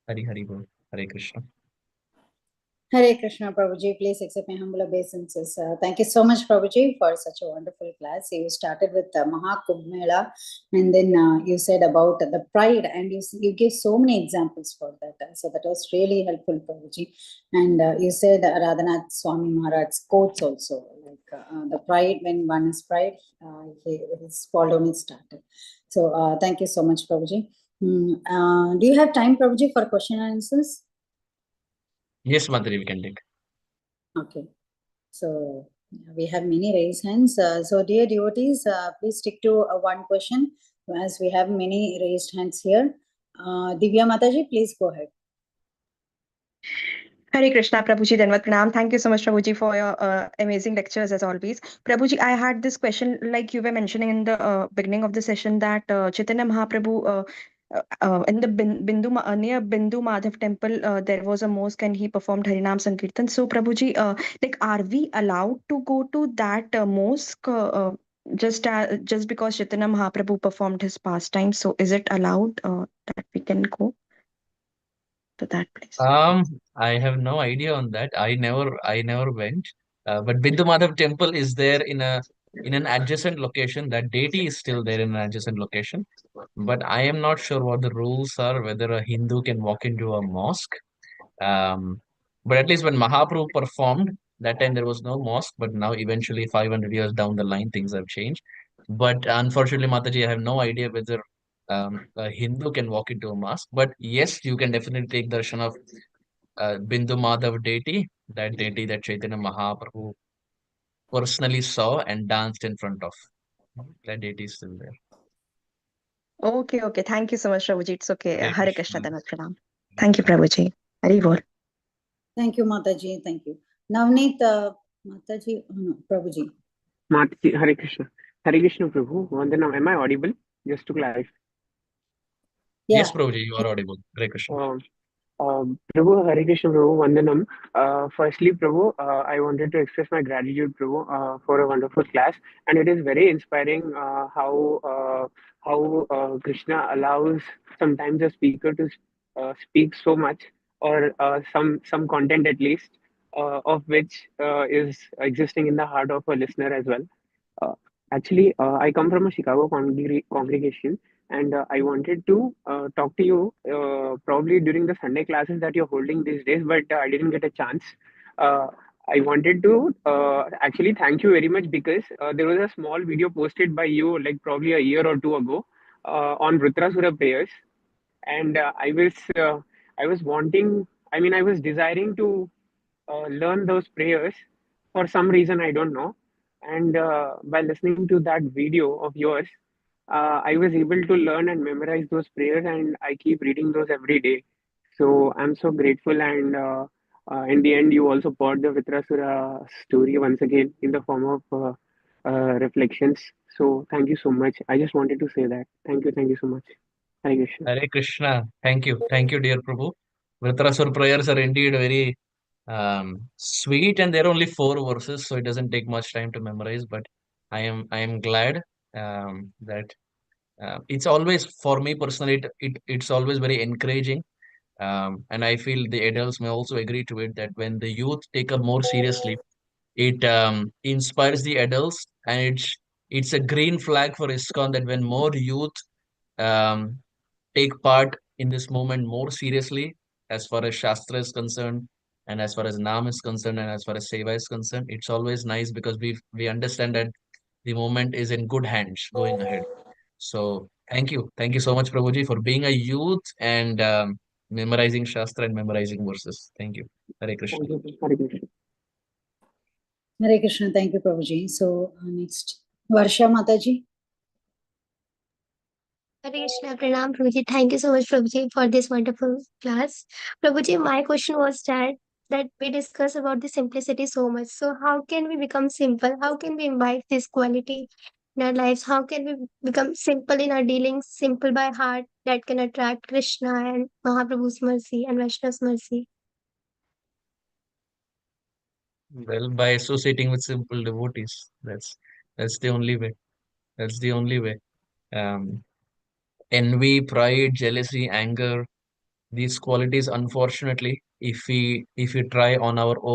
हरि हरि बोल। हरे Krishna. Hare Krishna, Prabhuji. Please accept my humble obeisances. Thank you so much, Prabhuji, for such a wonderful class. You started with Mahakumbh Mela, and then you said about the pride, and you gave so many examples for that. So that was really helpful, Prabhuji. And you said Radhanath Swami Maharaj's quotes also, like the pride, when one is pride, his fall down is started. So thank you so much, Prabhuji. Do you have time, Prabhuji, for question and answers? Yes, Madhuri, we can take. Okay. So we have many raised hands. So dear devotees, please stick to one question, as we have many raised hands here. Divya Mataji, please go ahead. Hare Krishna, Prabhuji, Dhanvat Pranam. Thank you so much, Prabhuji, for your amazing lectures as always. Prabhuji, I had this question, like you were mentioning in the beginning of the session, that Chaitanya Mahaprabhu, in the near Bindu Madhav temple, there was a mosque and he performed Harinam Sankirtan. So, Prabhuji, like, are we allowed to go to that mosque just because Chaitanya Mahaprabhu performed his pastime, so is it allowed that we can go to that place? I have no idea on that. I never went. But Bindu Madhav temple is there in an adjacent location. That deity is still there in an adjacent location. But I am not sure what the rules are, whether a Hindu can walk into a mosque. Um, but at least when Mahaprabhu performed, that time there was no mosque, but now eventually 500 years down the line, things have changed. But unfortunately, Mataji, I have no idea whether a Hindu can walk into a mosque. But yes, you can definitely take darshan of Bindu Madhav deity, that deity that Chaitanya Mahaprabhu personally saw and danced in front of. That deity is still there. Okay, okay. Thank you so much, Prabhuji. It's okay. Hare Hare Krishna, Krishna. Dandavat Pranam. Thank you, Prabhuji. Hari Bol. Thank you, Mataji. Thank you. Navneet, Mataji, oh no, Prabhuji. Mataji, Hare Krishna. Hare Krishna, Prabhu. Vandanam. Am I audible? Just to clarify. Yes, Yeah. Prabhuji, you are audible. Hare Krishna. Prabhu, Hare Krishna, Prabhu, Vandanam. Firstly, Prabhu, I wanted to express my gratitude, Prabhu, for a wonderful class, and it is very inspiring how Krishna allows sometimes a speaker to speak so much, or some content at least, of which is existing in the heart of a listener as well. Uh, I come from a Chicago congregation, and I wanted to talk to you probably during the Sunday classes that you're holding these days, but I didn't get a chance. Uh, I wanted to actually thank you very much because there was a small video posted by you, like probably a year or two ago, on Rudrasura prayers, and I was wanting. I mean, I was desiring to learn those prayers for some reason I don't know. And by listening to that video of yours, I was able to learn and memorize those prayers, and I keep reading those every day. So I'm so grateful. And in the end, you also poured the Vitrasura story once again in the form of reflections. So thank you so much. I just wanted to say that. Thank you so much. Hare Krishna. Hare Krishna. Thank you, dear Prabhu. Vritrasur prayers are indeed very sweet, and there are only 4 verses, so it doesn't take much time to memorize. But I am glad that it's always for me personally. It's always very encouraging, and I feel the adults may also agree to it that when the youth take up more seriously, it inspires the adults, and it's a green flag for ISKCON that when more youth um, take part in this movement more seriously as far as Shastra is concerned and as far as Nam is concerned and as far as Seva is concerned. It's always nice because we understand that the movement is in good hands going ahead. So thank you. Thank you so much, Prabhuji, for being a youth and memorizing Shastra and memorizing verses. Thank you. Hare Krishna. Thank you. Hare Krishna. Hare Krishna. Thank you, Prabhuji. So next, Varsha Mataji. Hare Krishna, Pranam Prabhuji. Thank you so much, Prabhuji, for this wonderful class. Prabhuji, my question was that we discuss about the simplicity so much. So how can we become simple? How can we imbibe this quality in our lives? How can we become simple in our dealings, simple by heart that can attract Krishna and Mahaprabhu's mercy and Vaishnav's mercy? Well, by associating with simple devotees, that's the only way. That's the only way. Um, envy, pride, jealousy, anger, these qualities, unfortunately, if we try um,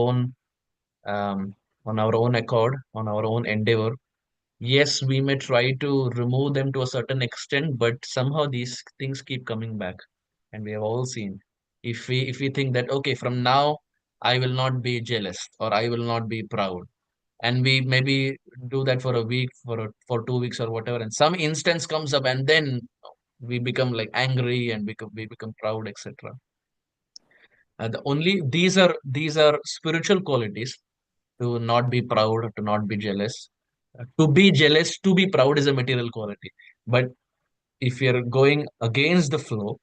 on our own accord, on our own endeavor, yes, we may try to remove them to a certain extent, but somehow these things keep coming back, and we have all seen. If we think that okay, from now I will not be jealous or I will not be proud, and we maybe do that for a week, for 2 weeks or whatever, and some instance comes up, and then we become like angry and we become proud, etc. These are spiritual qualities, to not be proud, to not be jealous. To be jealous, to be proud is a material quality. But if you're going against the flow,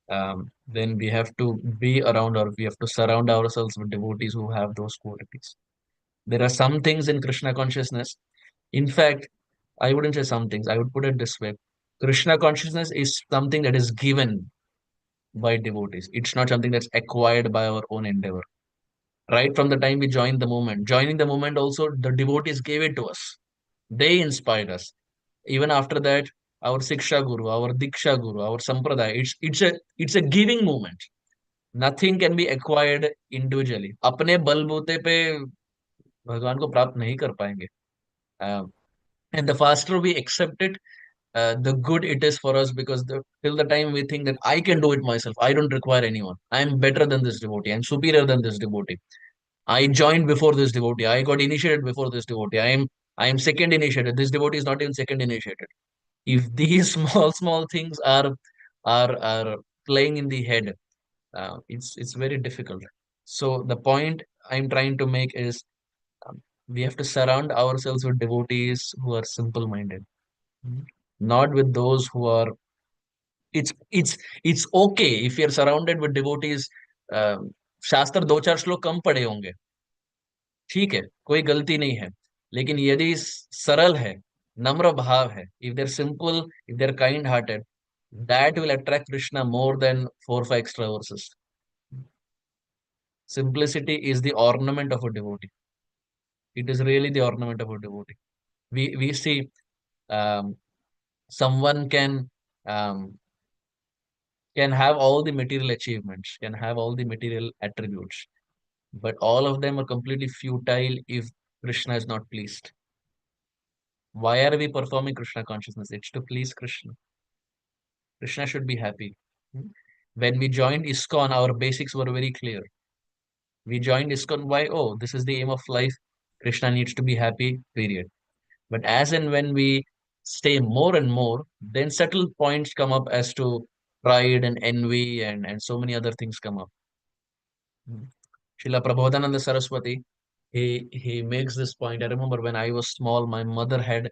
then we have to be around, or we have to surround ourselves with devotees who have those qualities. There are some things in Krishna consciousness. In fact, I wouldn't say some things, I would put it this way. Krishna consciousness is something that is given by devotees. It's not something that's acquired by our own endeavor. Right from the time we joined the movement, joining the movement also, the devotees gave it to us. They inspired us. Even after that, our Siksha Guru, our Diksha Guru, our Sampradaya, it's a giving movement. Nothing can be acquired individually. अपने बलबूते पे भगवान को प्राप्त नहीं कर पाएंगे. And the faster we accept it, the good it is for us, because till the time we think that I can do it myself, I don't require anyone. I am better than this devotee. I'm superior than this devotee. I joined before this devotee. I got initiated before this devotee. I am second initiated. This devotee is not even second initiated. If these small things are playing in the head, it's very difficult. So the point I'm trying to make is, we have to surround ourselves with devotees who are simple minded, not with those who are. It's okay if you're surrounded with devotees. शास्त्र दो चार श्लोक कम पढ़े होंगे, ठीक है, कोई गलती नहीं है. लेकिन यदि सरल है, नम्र भाव है, if they're simple, if they're kind hearted, that will attract Krishna more than 4 5 extra verses. Simplicity is the ornament of a devotee. It is really the ornament of a devotee. We see, someone can have all the material achievements, can have all the material attributes, but all of them are completely futile if Krishna is not pleased. Why are we performing Krishna consciousness? It's to please Krishna. Krishna should be happy. When we joined ISKCON, our basics were very clear. We joined ISKCON, why? Oh, this is the aim of life. Krishna needs to be happy, period. But as and when we stay more and more, then subtle points come up as to pride and envy, and so many other things come up. Srila Prabodhananda Saraswati, he makes this point. I remember when I was small, my mother had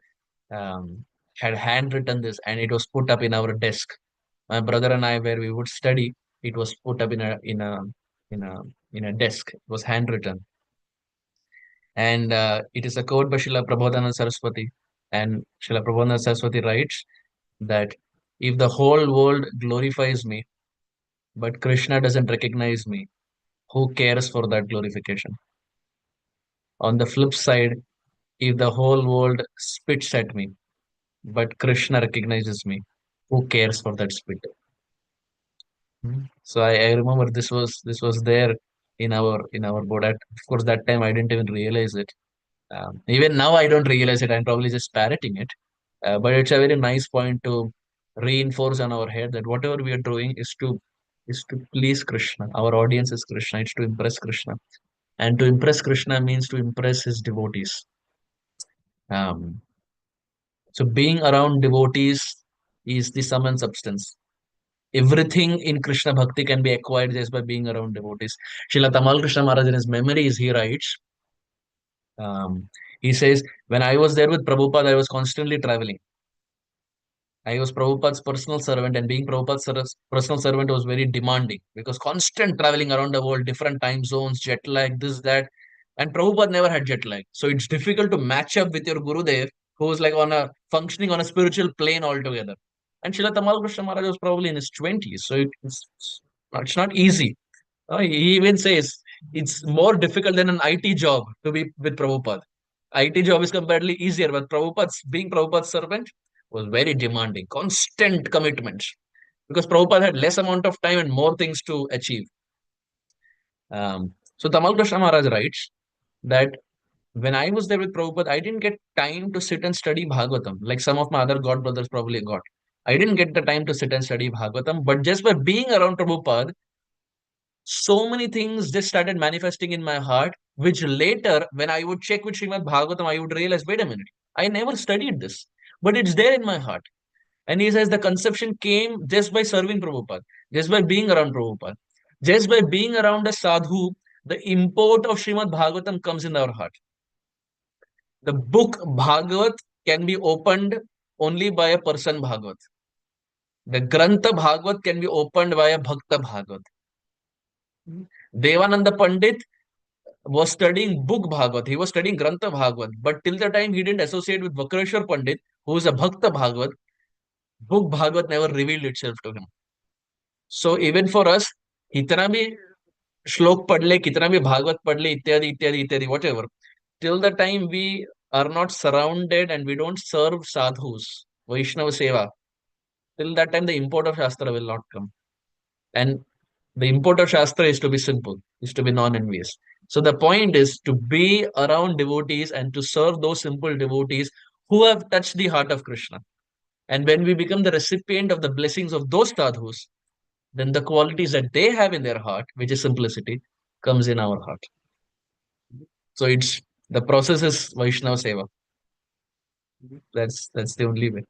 handwritten this, and it was put up in our desk. My brother and I, where we would study, it was put up in a desk. It was handwritten, and it is a quote by Srila Prabodhananda Saraswati. And Srila Prabodhananda Saraswati writes that if the whole world glorifies me, but Krishna doesn't recognize me, who cares for that glorification? On the flip side, if the whole world spits at me, but Krishna recognizes me, who cares for that spit? So I remember this was there in our board. Of course, that time I didn't even realize it. Even now I don't realize it. I'm probably just parroting it. But it's a very nice point to reinforce on our head that whatever we are doing is to please Krishna. Our audience is Krishna. It's to impress Krishna. And to impress Krishna means to impress his devotees. Um, so being around devotees is the sum and substance. Everything in Krishna Bhakti can be acquired just by being around devotees. Srila Tamal Krishna Maharaj in his memories, he writes, he says, when I was there with Prabhupada, I was constantly traveling. I was Prabhupada's personal servant, and being Prabhupada's personal servant was very demanding because constant traveling around the world, different time zones, jet lag, this, that. And Prabhupada never had jet lag. So it's difficult to match up with your Gurudev, who's like functioning on a spiritual plane altogether. And Srila Tamal Krishna Maharaj was probably in his 20s. So it's not easy. He even says it's more difficult than an IT job to be with Prabhupada. IT job is comparatively easier, but being Prabhupada's servant was very demanding, constant commitments, because Prabhupada had less amount of time and more things to achieve. So Tamal Krishna Maharaj writes that when I was there with Prabhupada, I didn't get time to sit and study Bhagavatam, like some of my other god brothers probably got. I didn't get the time to sit and study Bhagavatam, but just by being around Prabhupada, so many things just started manifesting in my heart, which later, when I would check with Srimad Bhagavatam, I would realize, wait a minute, I never studied this, but it's there in my heart. And he says the conception came just by serving Prabhupada, just by being around Prabhupada, just by being around a sadhu, the import of Srimad Bhagavatam comes in our heart. The book Bhagavat can be opened only by a person Bhagavat. The Grantha Bhagavat can be opened by a Bhakta Bhagavat. Devananda Pandit was studying book Bhagavat. He was studying Grantha Bhagavat. But till the time he didn't associate with Vakreshwar Pandit, who is a Bhakta Bhagavat, book Bhagavat never revealed itself to him. So even for us, कितना भी श्लोक पढ़ ले, कितना भी भागवत पढ़ ले, इत्यादि इत्यादि इत्यादि, whatever, till the time we are not surrounded and we don't serve sadhus, Vaishnava Seva, till that time the import of Shastra will not come. And the import of Shastra is to be simple, is to be non-envious. So the point is to be around devotees and to serve those simple devotees who have touched the heart of Krishna. And when we become the recipient of the blessings of those sadhus, then the qualities that they have in their heart, which is simplicity, comes in our heart. So it's the process is Vaishnava Seva. That's the only way.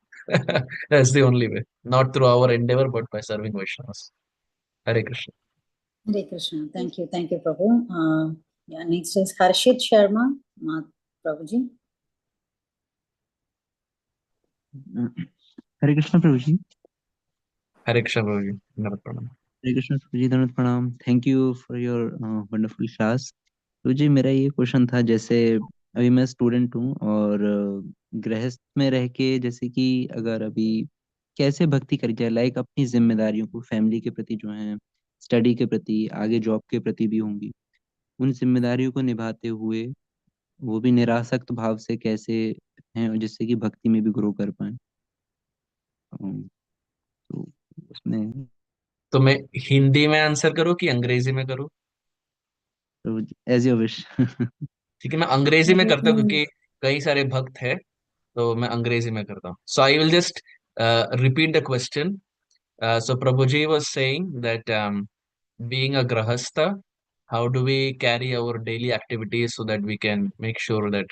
That's the only way. Not through our endeavor, but by serving Vaishnavas. Hare Krishna. Hare Krishna. Thank you, Prabhu. Yeah, next is Harshit Sharma, Prabhuji. Hare Krishna, Prabhuji. Hare Krishna, Prabhuji. Dharat pranam. Hare Krishna, Prabhuji. Dharat pranam. Thank you for your wonderful class. प्रभुजी मेरा ये question था, जैसे अभी मैं student हूँ और गृहस्थ में रह के जैसे कि अगर अभी कैसे भक्ति करी जाए, लाइक अपनी जिम्मेदारियों को फैमिली के प्रति जो है, स्टडी के प्रति, आगे जॉब के प्रति भी होंगी, उन जिम्मेदारियों को निभाते हुए वो भी निरासक्त भाव से कैसे हैं जिससे कि भक्ति में भी ग्रो कर पाए। तो उसमें तो मैं हिंदी में आंसर करूं कि अंग्रेजी में करूं? As your wish. ठीक है, मैं अंग्रेजी में करता हूं क्योंकि कई सारे भक्त हैं, तो मैं अंग्रेजी में करता हूं. So I will just repeat the question. So Prabhuji was saying that being a grahastha, how do we carry our daily activities so that we can make sure that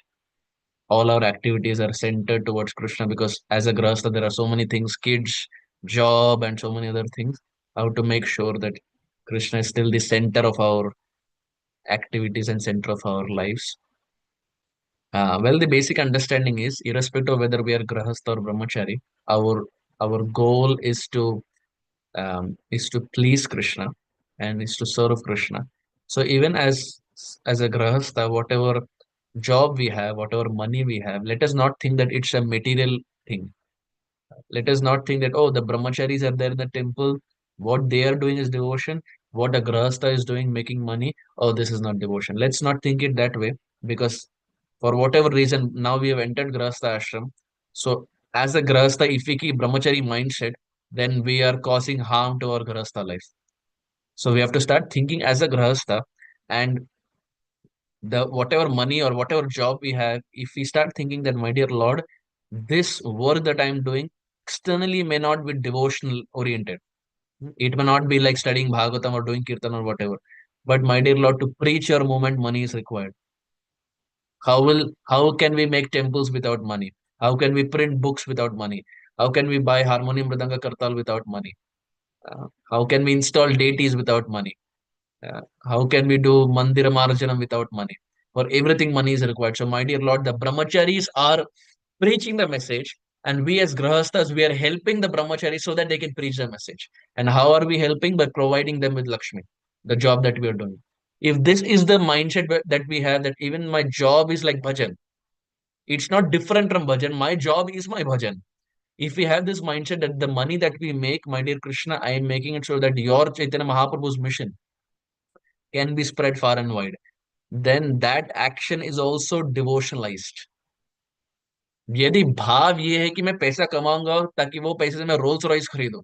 all our activities are centered towards Krishna? Because as a grahastha, there are so many things, kids, job, and so many other things. How to make sure that Krishna is still the center of our activities and center of our lives. Well, the basic understanding is, irrespective of whether we are grahastha or brahmachari, our goal is to please Krishna and is to serve Krishna. So even as a grahastha, whatever job we have, whatever money we have, let us not think that it's a material thing. Let us not think that, oh, the brahmacharis are there in the temple, what they are doing is devotion, what a grahastha is doing, making money, oh, this is not devotion. Let's not think it that way, because for whatever reason, now we have entered grahastha ashram. So as a grahastha, if we keep brahmachari mindset, then we are causing harm to our grahastha life. So we have to start thinking as a grahastha, and the whatever money or whatever job we have, if we start thinking that, my dear Lord, this work that I'm doing externally may not be devotional oriented. It may not be like studying Bhagavatam or doing Kirtan or whatever. But my dear Lord, to preach your movement, money is required. How can we make temples without money? How can we print books without money? How can we buy harmonium, mridanga, kartal without money? How can we install deities without money? How can we do mandira marjanam without money? For everything, money is required. So, my dear Lord, the brahmacharis are preaching the message, and we as grahasthas, we are helping the brahmacharis so that they can preach the message. And how are we helping? By providing them with Lakshmi, the job that we are doing. If this is the mindset that we have, that even my job is like bhajan, it's not different from bhajan. My job is my bhajan. If we have this mindset that the money that we make, my dear Krishna, I am making it so that your Chaitanya Mahaprabhu's mission can be spread far and wide, then that action is also devotionalized. यदि भाव ये है कि मैं पैसा कमाऊंगा ताकि वो पैसे से मैं रोल्स रॉयस खरीदूं,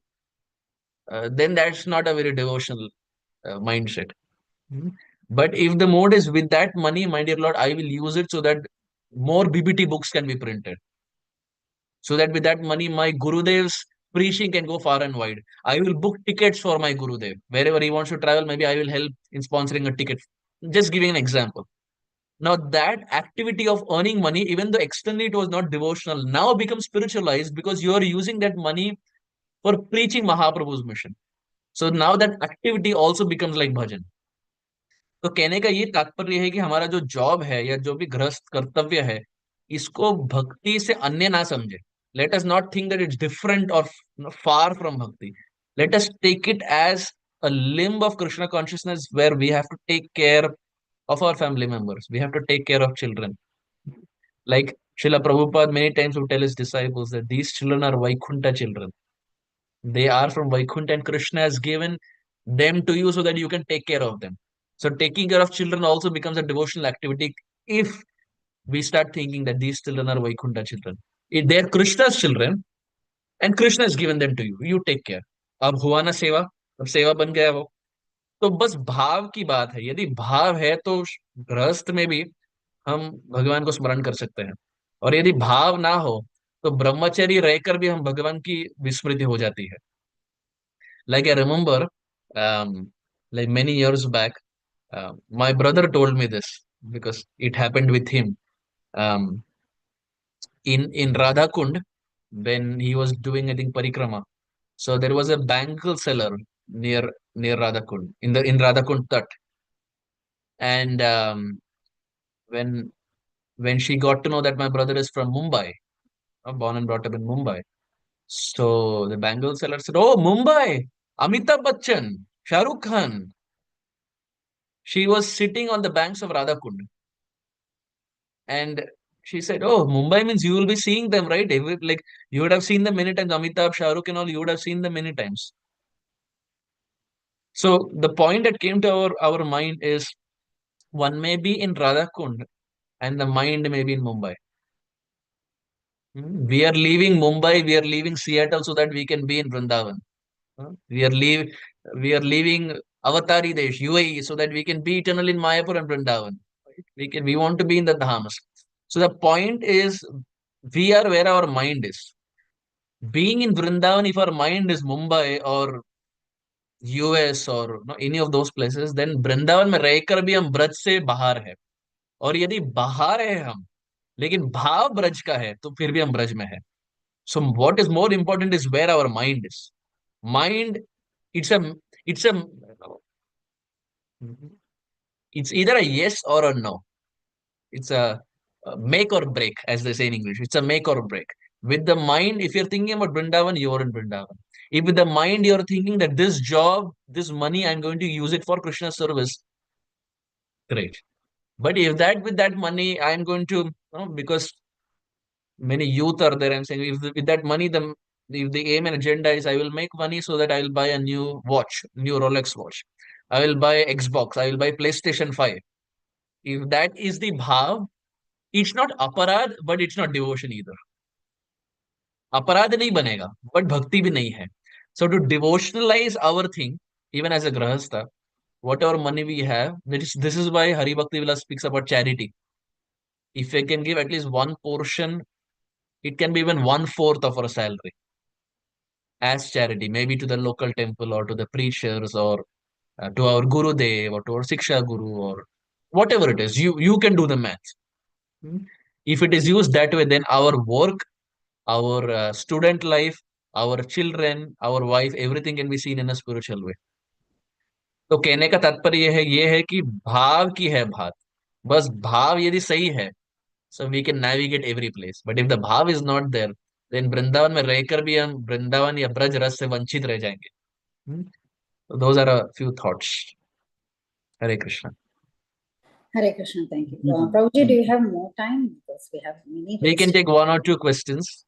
then that's not a very devotional mindset. But if the mode is, with that money, my dear Lord, I will use it so that more BBT books can be printed. So that with that money, my Gurudev's preaching can go far and wide. I will book tickets for my Gurudev. Wherever he wants to travel, maybe I will help in sponsoring a ticket. Just giving an example. Now that activity of earning money, even though externally it was not devotional, now becomes spiritualized because you are using that money for preaching Mahaprabhu's mission. So now that activity also becomes like bhajan. तो कहने का ये तात्पर्य है कि हमारा जो job है या जो भी गृहस्थ कर्तव्य है, इसको भक्ति से अन्य ना समझे. Let us not think that it's different or far from bhakti. Let us take it as a limb of Krishna consciousness where we have to take care of our family members. We have to take care of children. Like Srila Prabhupada many times would tell his disciples that these children are Vaikunta children. They are from Vaikunta and Krishna has given them to you so that you can take care of them. So taking care of children also becomes a devotional activity if we start thinking that these children are Vaikuntha children. They are Krishna's children, and Krishna has given them to you. You take care. अब हुआ ना सेवा, अब सेवा बन गया वो. तो बस भाव की बात है. यदि भाव है तो गृहस्थ में भी हम भगवान को स्मरण कर सकते हैं. और यदि भाव ना हो तो ब्रह्मचर्य रहकर भी हम भगवान की विस्मृति हो जाती है. Like I remember, like many years back, my brother told me this because it happened with him. Um, in Radha Kund, when he was doing, I think, parikrama. So there was a bangle seller near Radha Kund, in Radha Kund Tat. And when when she got to know that my brother is from Mumbai, born and brought up in Mumbai, so the bangle seller said, "Oh, Mumbai, Amitabh Bachchan, Shah Rukh Khan." She was sitting on the banks of Radha Kund, and she said, "Oh, Mumbai means you will be seeing them, right? Like you would have seen them many times. Amitabh, Shah Rukh, and all. You would have seen them many times." So the point that came to our mind is one may be in Radha Kund and the mind may be in Mumbai. We are leaving Mumbai, we are leaving Seattle so that we can be in Vrindavan. We are leaving Avatari Desh, UAE, so that we can be eternal in Mayapur and Vrindavan. Right? We want to be in the Dhamas. So the point is, we are where our mind is. Being in Vrindavan, if our mind is Mumbai or US or no, any of those places, then Vrindavan में रहकर भी हम ब्रज से बाहर है. और यदि बाहर है हम लेकिन भाव ब्रज का है तो फिर भी हम ब्रज में है. So what is more important is where our mind is. Mind, it's a it's a it's either a yes or a no. It's a make or break, as they say in English. It's a make or break. With the mind, if you're thinking about Vrindavan, you're in Vrindavan. If with the mind you're thinking that this job, this money, I'm going to use it for Krishna service, great. But if that with that money, I'm going to, because many youth are there, I'm saying if with that money, if the aim and agenda is I will make money so that I will buy a new watch, new Rolex watch. I will buy Xbox, I will buy PlayStation 5. If that is the bhav, it's not aparad, but it's not devotion either. अपराध नहीं बनेगा but भक्ति भी नहीं है. So to devotionalize our thing, even as a grahastha, whatever money we have, this is why Hari Bhakti Vilas speaks about charity. If we can give at least one portion, it can be even 1/4 of our salary as charity, maybe to the local temple or to the preachers or to our Gurudev or to our Siksha Guru or whatever it is. You can do the math. Hmm? If it is used that way, then our work, our student life, our children, our wife, everything can be seen in a spiritual way. तो कहने का तात्पर्य ये है कि भाव की है बात. बस भाव यदि सही है, so we can navigate every place. But if the bhav is not there, then Vrindavan में रहकर भी हम वृंदावन या ब्रज रस से वंचित रह जाएंगे. So those are a few thoughts. Hare Krishna. Hare Krishna, thank you. Prabhuji, do you have more time? Because we have many. We can take one or two questions.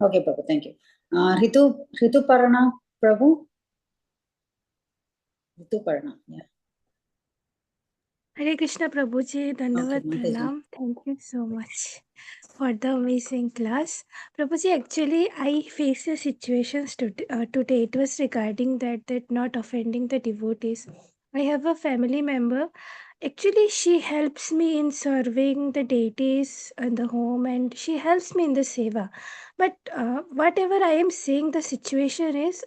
Okay, Prabhu, thank you. Ritu Parana, Prabhu. Ritu Parana, yeah. Hare Krishna Prabhuji, Dandavat Pranam. Thank you so much for the amazing class. Prabhuji, actually, I faced a situation today. It was regarding that not offending the devotees. I have a family member. Actually, she helps me in serving the deities in the home and she helps me in the seva. But whatever I am saying, the situation is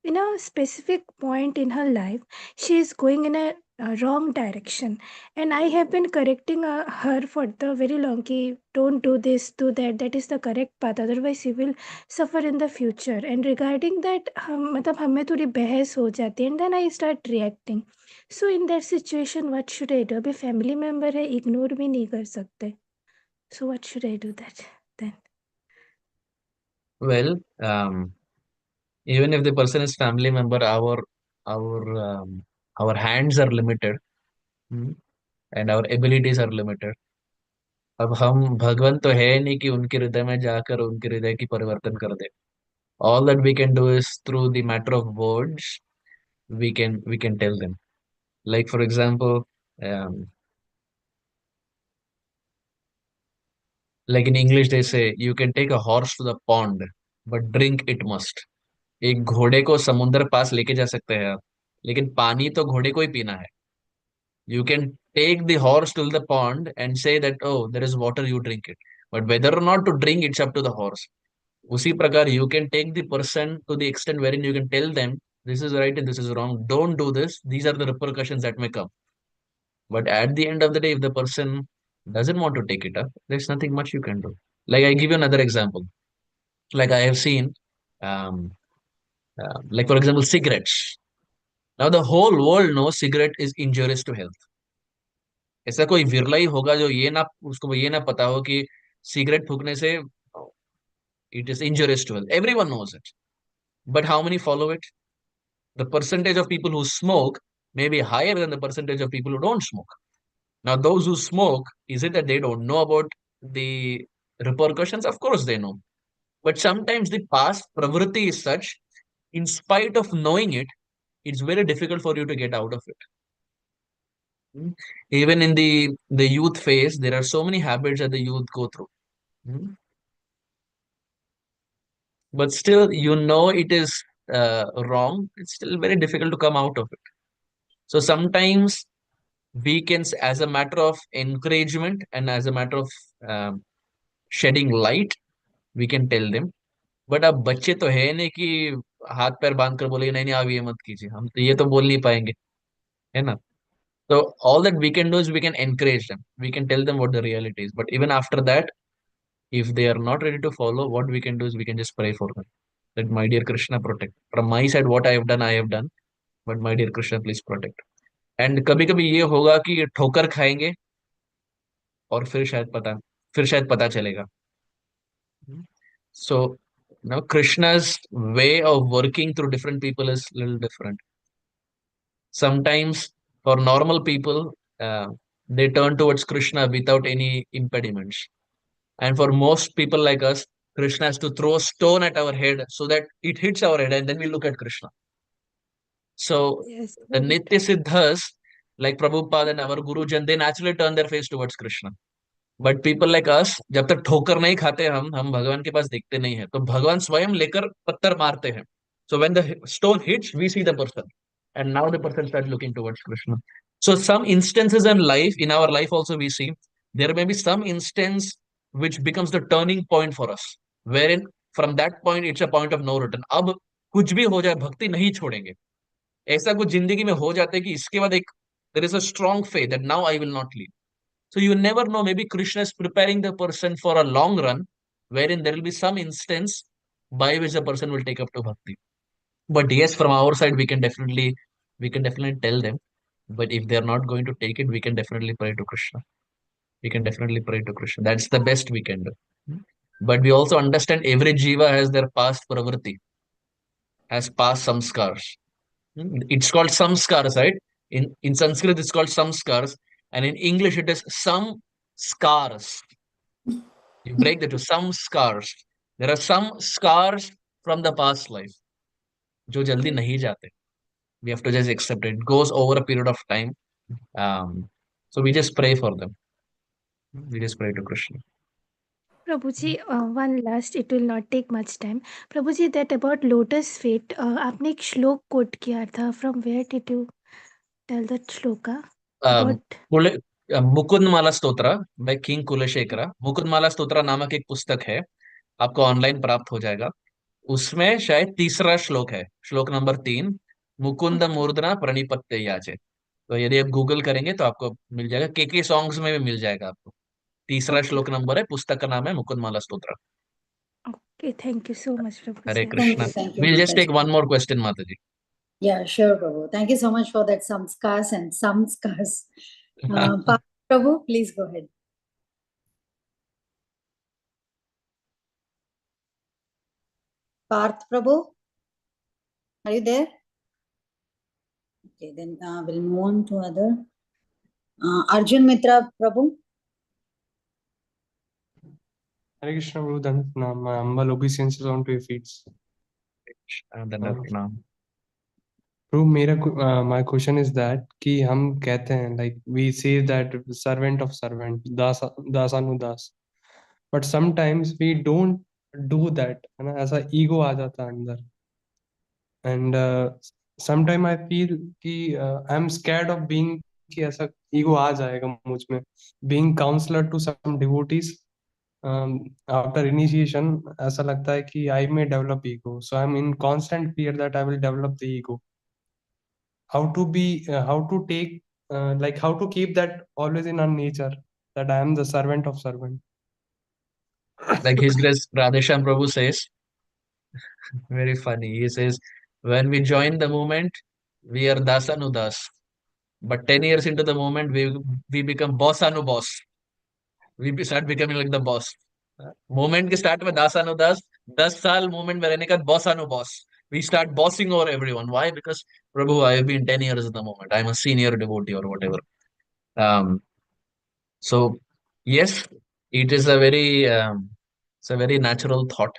in a specific point in her life, she is going in a wrong direction, and I have been correcting her for the very long ki don't do this, do that is the correct path, otherwise you will suffer in the future. And regarding that मतलब हमें थोड़ी बहस हो जाती है and then I start reacting. So in that situation what should I do? अभी family member है, ignore भी नहीं कर सकते. So what should I do that then? Well, even if the person is family member, our hands are limited, and our abilities are limited. अब हम भगवान तो है नहीं कि उनके हृदय में जाकर उनके हृदय की परिवर्तन कर दे. All that we can do is through the matter of words, we can tell them. Like for example, um, Like in English, they say you can take a horse to the pond, but drink it must. एक घोड़े को समुद्र पास लेके जा सकते हैं आप, लेकिन पानी तो घोड़े को ही पीना है. You can take the horse to the pond and say that, oh, there is water, you drink it. But whether or not to drink, it's up to the horse. उसी प्रकार you can take the person to the extent wherein you can tell them this is right and this is wrong. Don't do this. These are the repercussions that may come. But at the end of the day, if the person doesn't want to take it up, there's nothing much you can do. Like I give you another example. Like I have seen, um, like for example, cigarettes. Now the whole world knows cigarette is injurious to health. ऐसा कोई विरला ही होगा जो ये ना उसको ये ना पता हो कि सिगरेट फूकने से it is injurious to health. Everyone knows it. But how many follow it? The percentage of people who smoke may be higher than the percentage of people who don't smoke. Now, those who smoke, is it that they don't know about the repercussions? Of course they know. But sometimes the past pravritti is such, in spite of knowing it, it's very difficult for you to get out of it. Hmm? Even in the youth phase, there are so many habits that the youth go through. Hmm? But still, you know it is wrong. It's still very difficult to come out of it. So sometimes weekends, as a matter of encouragement and as a matter of um, shedding light, we can tell them. But अब बच्चे तो है नहीं कि हाथ पैर बांध कर बोले नहीं नहीं आप ये मत कीजिए, हम तो ये तो बोल नहीं पाएंगे, है ना. So all that we can do is we can encourage them, we can tell them what the reality is. But even after that, if they are not ready to follow, what we can do is we can just pray for them that my dear Krishna protect. From my side what I have done, but my dear Krishna please protect. And कभी कभी ये होगा कि ठोकर खाएंगे और फिर शायद पता चलेगा. So now Krishna's way of working through different people is a little different. Sometimes for normal people, they turn towards Krishna without any impediments. And for most people like us, Krishna has to throw a stone at our head so that it hits our head and then we look at Krishna. So Yes, the very Nitya true. Siddhas, like Prabhupada and our Gurujan, they naturally turn their face towards Krishna. But people like us, जब तक ठोकर नहीं खाते हम भगवान के पास देखते नहीं है, तो भगवान स्वयं लेकर पत्थर मारते हैं. So when the stone hits we see the person and now the person start looking towards Krishna. So some instances in life, in our life also we see, there may be some instance which becomes the turning point for us, wherein from that point it's a point of no return. अब कुछ भी हो जाए भक्ति नहीं छोड़ेंगे. ऐसा कुछ जिंदगी में हो जाता है कि इसके बाद एक there is a strong faith that now I will not leave. So you never know, maybe Krishna is preparing the person for a long run, wherein there will be some instance by which the person will take up to bhakti. But yes, from our side, we can definitely tell them. But if they are not going to take it, we can definitely pray to Krishna. We can definitely pray to Krishna. That's the best we can do. But we also understand every jiva has their past pravritti, has past samskars. It's called samskars, right? In Sanskrit, it's called samskars, and in English, it is some scars. You break the two, some scars. There are some scars from the past life, जो जल्दी नहीं जाते. We have to just accept it. It goes over a period of time. So we just pray for them. We just pray to Krishna. Prabhuji, one last, it will not take much time. Prabhuji, that about lotus feet, आपने एक श्लोक coat किया था. From where did you tell that shloka? Um, About कुल- मुकुंदमाला स्तोत्र by king Kulashekhara. Mukundamala स्तोत्र नामक एक पुस्तक है, आपको ऑनलाइन प्राप्त हो जाएगा. उसमें शायद तीसरा श्लोक है, श्लोक नंबर 3, मुकुंद okay. मूर्धना प्रणिपत्ते याचे. तो यदि आप गूगल करेंगे तो आपको मिल जाएगा, के सॉन्ग्स में भी मिल जाएगा आपको. तीसरा Okay. श्लोक नंबर है, पुस्तक का नाम है मुकुंदमाला स्तोत्र. Okay, thank you so much, Hare Prabhuji. Krishna. Thank you, We'll just take Mataji. one more question, Mataji. Yeah, sure, Prabhu. Thank you so much for that samskars and samskars. Prabhu, please go ahead. Parth Prabhu, are you there? Okay, then we'll move on to other. Arjun Mitra Prabhu. Hare Krishna, Prabhu. Dandavat. My humble obeisances onto your feet. Prabhu, my question is that कि हम कहते हैं, like we say that servant of servant, दासानुदास. but sometimes we don't do that, है ना, ऐसा ego आ जाता है अंदर. And sometimes I feel कि I'm scared of being कि ऐसा ego आ जाएगा मुझ में. Being counselor to some devotees, after initiation ऐसा लगता है कि I may develop ego, so I'm in constant fear that I will develop the ego. How to be, how to take, like how to keep that always in our nature, that I am the servant of servant. Like His Grace Radhesham Prabhu says, very funny. He says, when we join the movement, we are dasanudas. But 10 years into the movement, we become boss. Start becoming like the boss. Movement के start में दासानुदास, 10 साल movement में रहने का boss. We start bossing over everyone. Why? Because Prabhu, I have been 10 years in the movement. I'm a senior devotee or whatever. So yes, it is a very it's a very natural thought.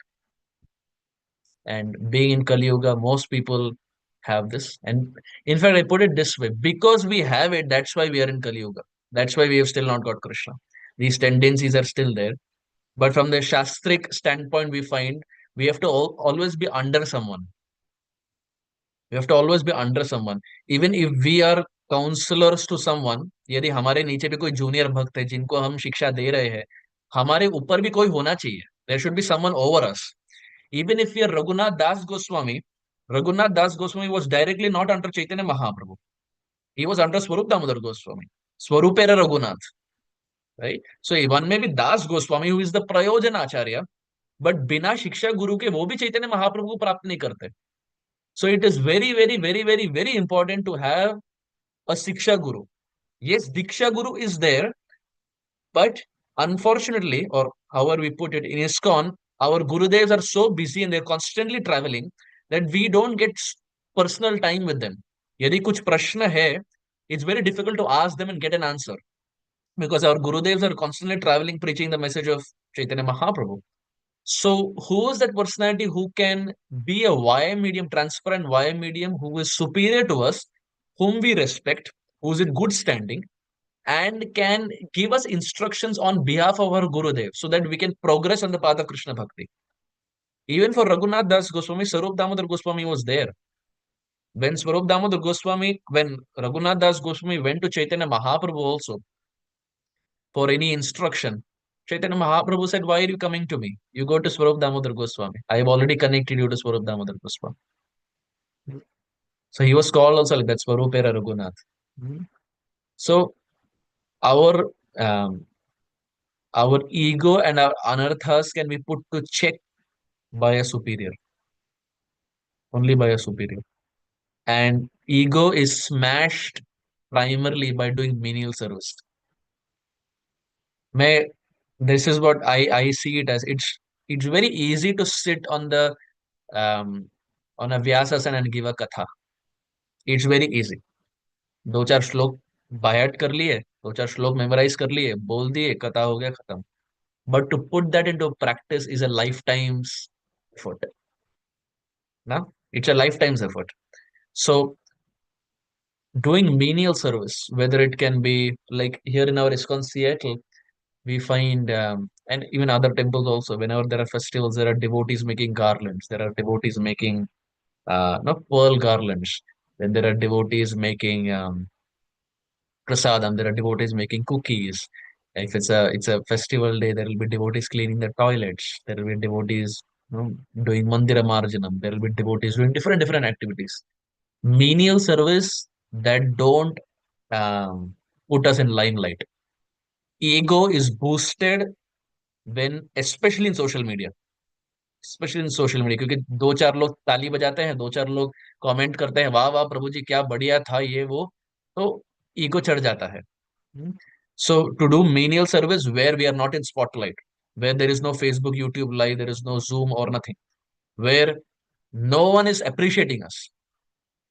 And being in Kali Yuga, most people have this. And in fact, I put it this way: because we have it, that's why we are in Kali Yuga. That's why we have still not got Krishna. These tendencies are still there. But from the Shastric standpoint, we find we have to always be under someone. We have to always be under someone. Even if we are counselors to someone, यदि हमारे नीचे भी कोई junior भक्त है जिनको हम शिक्षा दे रहे हैं, हमारे ऊपर भी कोई होना चाहिए. There should be someone over us. Even if we are Raghunath Das Goswami was directly not under Chaitanya Mahaprabhu. He was under Swarup Damodar Goswami. Swarupera Raghunath. Right? So one may be Das Goswami, who is the Prayojan Acharya, but बिना शिक्षा गुरु के वो भी चैतन्य महाप्रभु को प्राप्त नहीं करते. So it is very, very, very, very, very important to have a Siksha Guru. Yes, Diksha Guru is there, but unfortunately, or however we put it, in ISKCON, our Gurudevs are so busy and they're constantly traveling that we don't get personal time with them. यदि कुछ प्रश्न है, it's very difficult to ask them and get an answer because our Gurudevs are constantly traveling preaching the message of Chaitanya Mahaprabhu. So, who is that personality who can be a YM medium, transparent YM medium, who is superior to us, whom we respect, who's in good standing, and can give us instructions on behalf of our Gurudev so that we can progress on the path of Krishna Bhakti? Even for Raghunath Das Goswami, Sarup Damodar Goswami was there. When Raghunath Das Goswami went to Chaitanya Mahaprabhu also for any instruction, Chaitanya Mahaprabhu said, why are you coming to me? You go to Swarup Damodar Goswami. I have already connected you to Swarup Damodar Goswami. So he was called also like that, Swarupera Raghunath. So our ego and our anarthas can be put to check by a superior. Only by a superior. And ego is smashed primarily by doing menial service. This is what I see it as. It's very easy to sit on the on a Vyasasana and give a katha. It's very easy. 2-4 श्लोक बायट कर लिए, 2-4 श्लोक memorise कर लिए, बोल दिए, कथा हो गया, खत्म. But to put that into practice is a lifetime's effort. Now, it's a lifetime's effort. So, doing menial service, whether it can be like here in our ISKCON Seattle, we find, and even other temples also, whenever there are festivals, there are devotees making garlands, there are devotees making, not pearl garlands, then there are devotees making prasadam, there are devotees making cookies. If it's a festival day, there will be devotees cleaning the toilets. There will be devotees, doing mandira marjanam. There will be devotees doing different activities. Menial service that don't put us in limelight. Ego is boosted when, especially in social media. Specially in social media, क्योंकि 2-4 लोग ताली बजाते हैं, 2-4 लोग comment करते हैं, वाह वाह प्रभु जी क्या बढ़िया था ये वो, तो ईगो चढ़ जाता है. So to do menial service where we are not in spotlight, where there is no Facebook, YouTube live, there is no Zoom or nothing, where no one is appreciating us,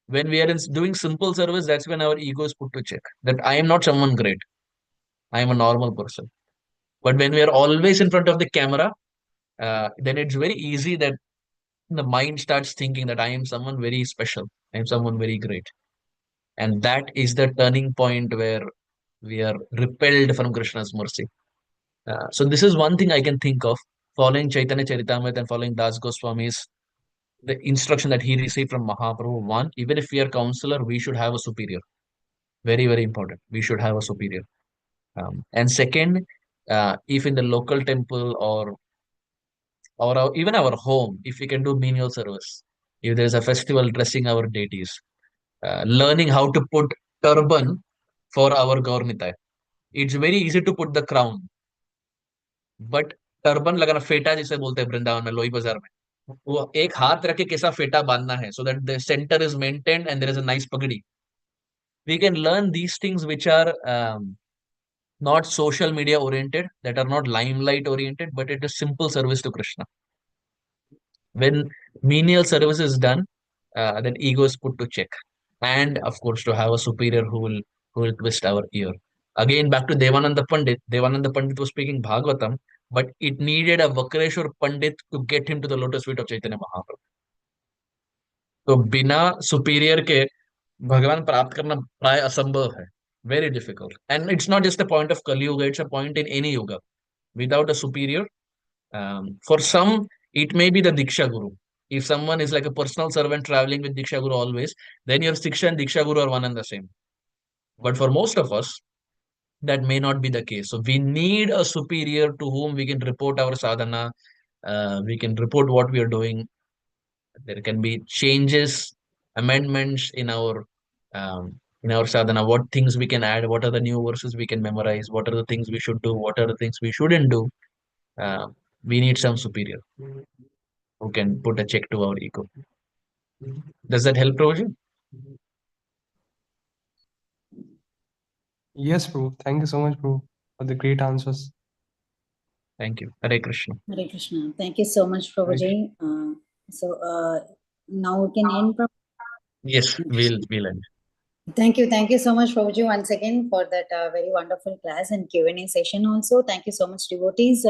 when we are doing simple service, that's when our ego is put to check, that I am not someone great, I am a normal person. But when we are always in front of the camera, then it's very easy that the mind starts thinking that I am someone very special, I am someone very great. And that is the turning point where we are repelled from Krishna's mercy. So this is one thing I can think of, following Chaitanya Charitamrita and following Das Goswami's the instruction that he received from Mahaprabhu. One, even if we are counselor, we should have a superior. Very, very important. We should have a superior. And second, if in the local temple or even our home, if we can do menial service, if there is a festival dressing our deities, learning how to put turban for our Gaurnitai. It's very easy to put the crown, but turban लगाना फेटा जिसे बोलते हैं वृंदावन में लोई बाजार में वो एक हाथ रख के कैसा फेटा बांधना है so that the center is maintained and there is a nice pagadi. We can learn these things which are not social media oriented, that are not limelight oriented, but it is simple service to Krishna. When menial service is done, then ego is put to check, and of course to have a superior who will twist our ear. Again, back to Devananda Pandit. Devananda Pandit was speaking Bhagavatam, but it needed a Vakreshwar Pandit to get him to the lotus feet of Chaitanya Mahaprabhu. तो बिना superior के भगवान प्राप्त करना प्राय असंभव है. Very difficult. And it's not just a point of Kali Yuga, it's a point in any Yuga. Without a superior, for some, it may be the Diksha Guru. If someone is like a personal servant traveling with Diksha Guru always, then your Siksha and Diksha Guru are one and the same. But for most of us, that may not be the case. So we need a superior to whom we can report our sadhana, we can report what we are doing. There can be changes, amendments in our sadhana, what things we can add, what are the new verses we can memorize, what are the things we should do, what are the things we shouldn't do. We need some superior who can put a check to our ego. Does that help, Prabhuji? Yes, Prabhu. Thank you so much, Prabhu, for the great answers. Thank you. Hare Krishna. Hare Krishna. Thank you so much, Prabhuji. Now we can end. Yes, we'll end. Thank you so much, Prabhuji, once again for that very wonderful class and Q&A session also. Thank you so much, devotees.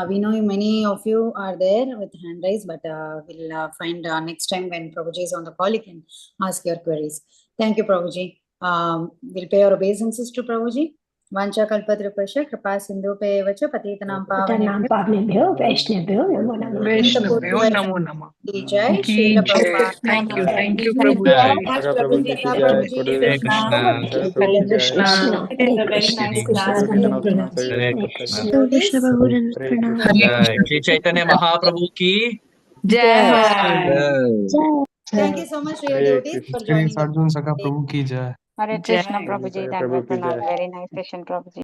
We know many of you are there with hand raised, but we'll find next time when Prabhuji is on the call, you can ask your queries. Thank you, Prabhuji. We'll pay our obeisances to Prabhuji. Vancha kalpadrupasya kripa sindhupe vacha patitanam पावनेभ्यो वैष्णवेभ्यो नमो नमः वैष्णवेभ्यो नमो नमः Jai की Srila जय Prabhupada. Thank you Prabhu ji Thank you, Prabhuji. Hare Krishna. Hare Krishna It is a very nice class. Hare Krishna. Devotees. Jai Shri Chaitanya Mahaprabhu ki Jai. Jai. Thank you so much, dear Hare devotees, for Krishna. joining the Arjun Sakha Prabhu ki jai. Hare Krishna, Jai. Prabhuji. Prabhu Dandavat ki pranam. jai. Very nice session, Prabhuji.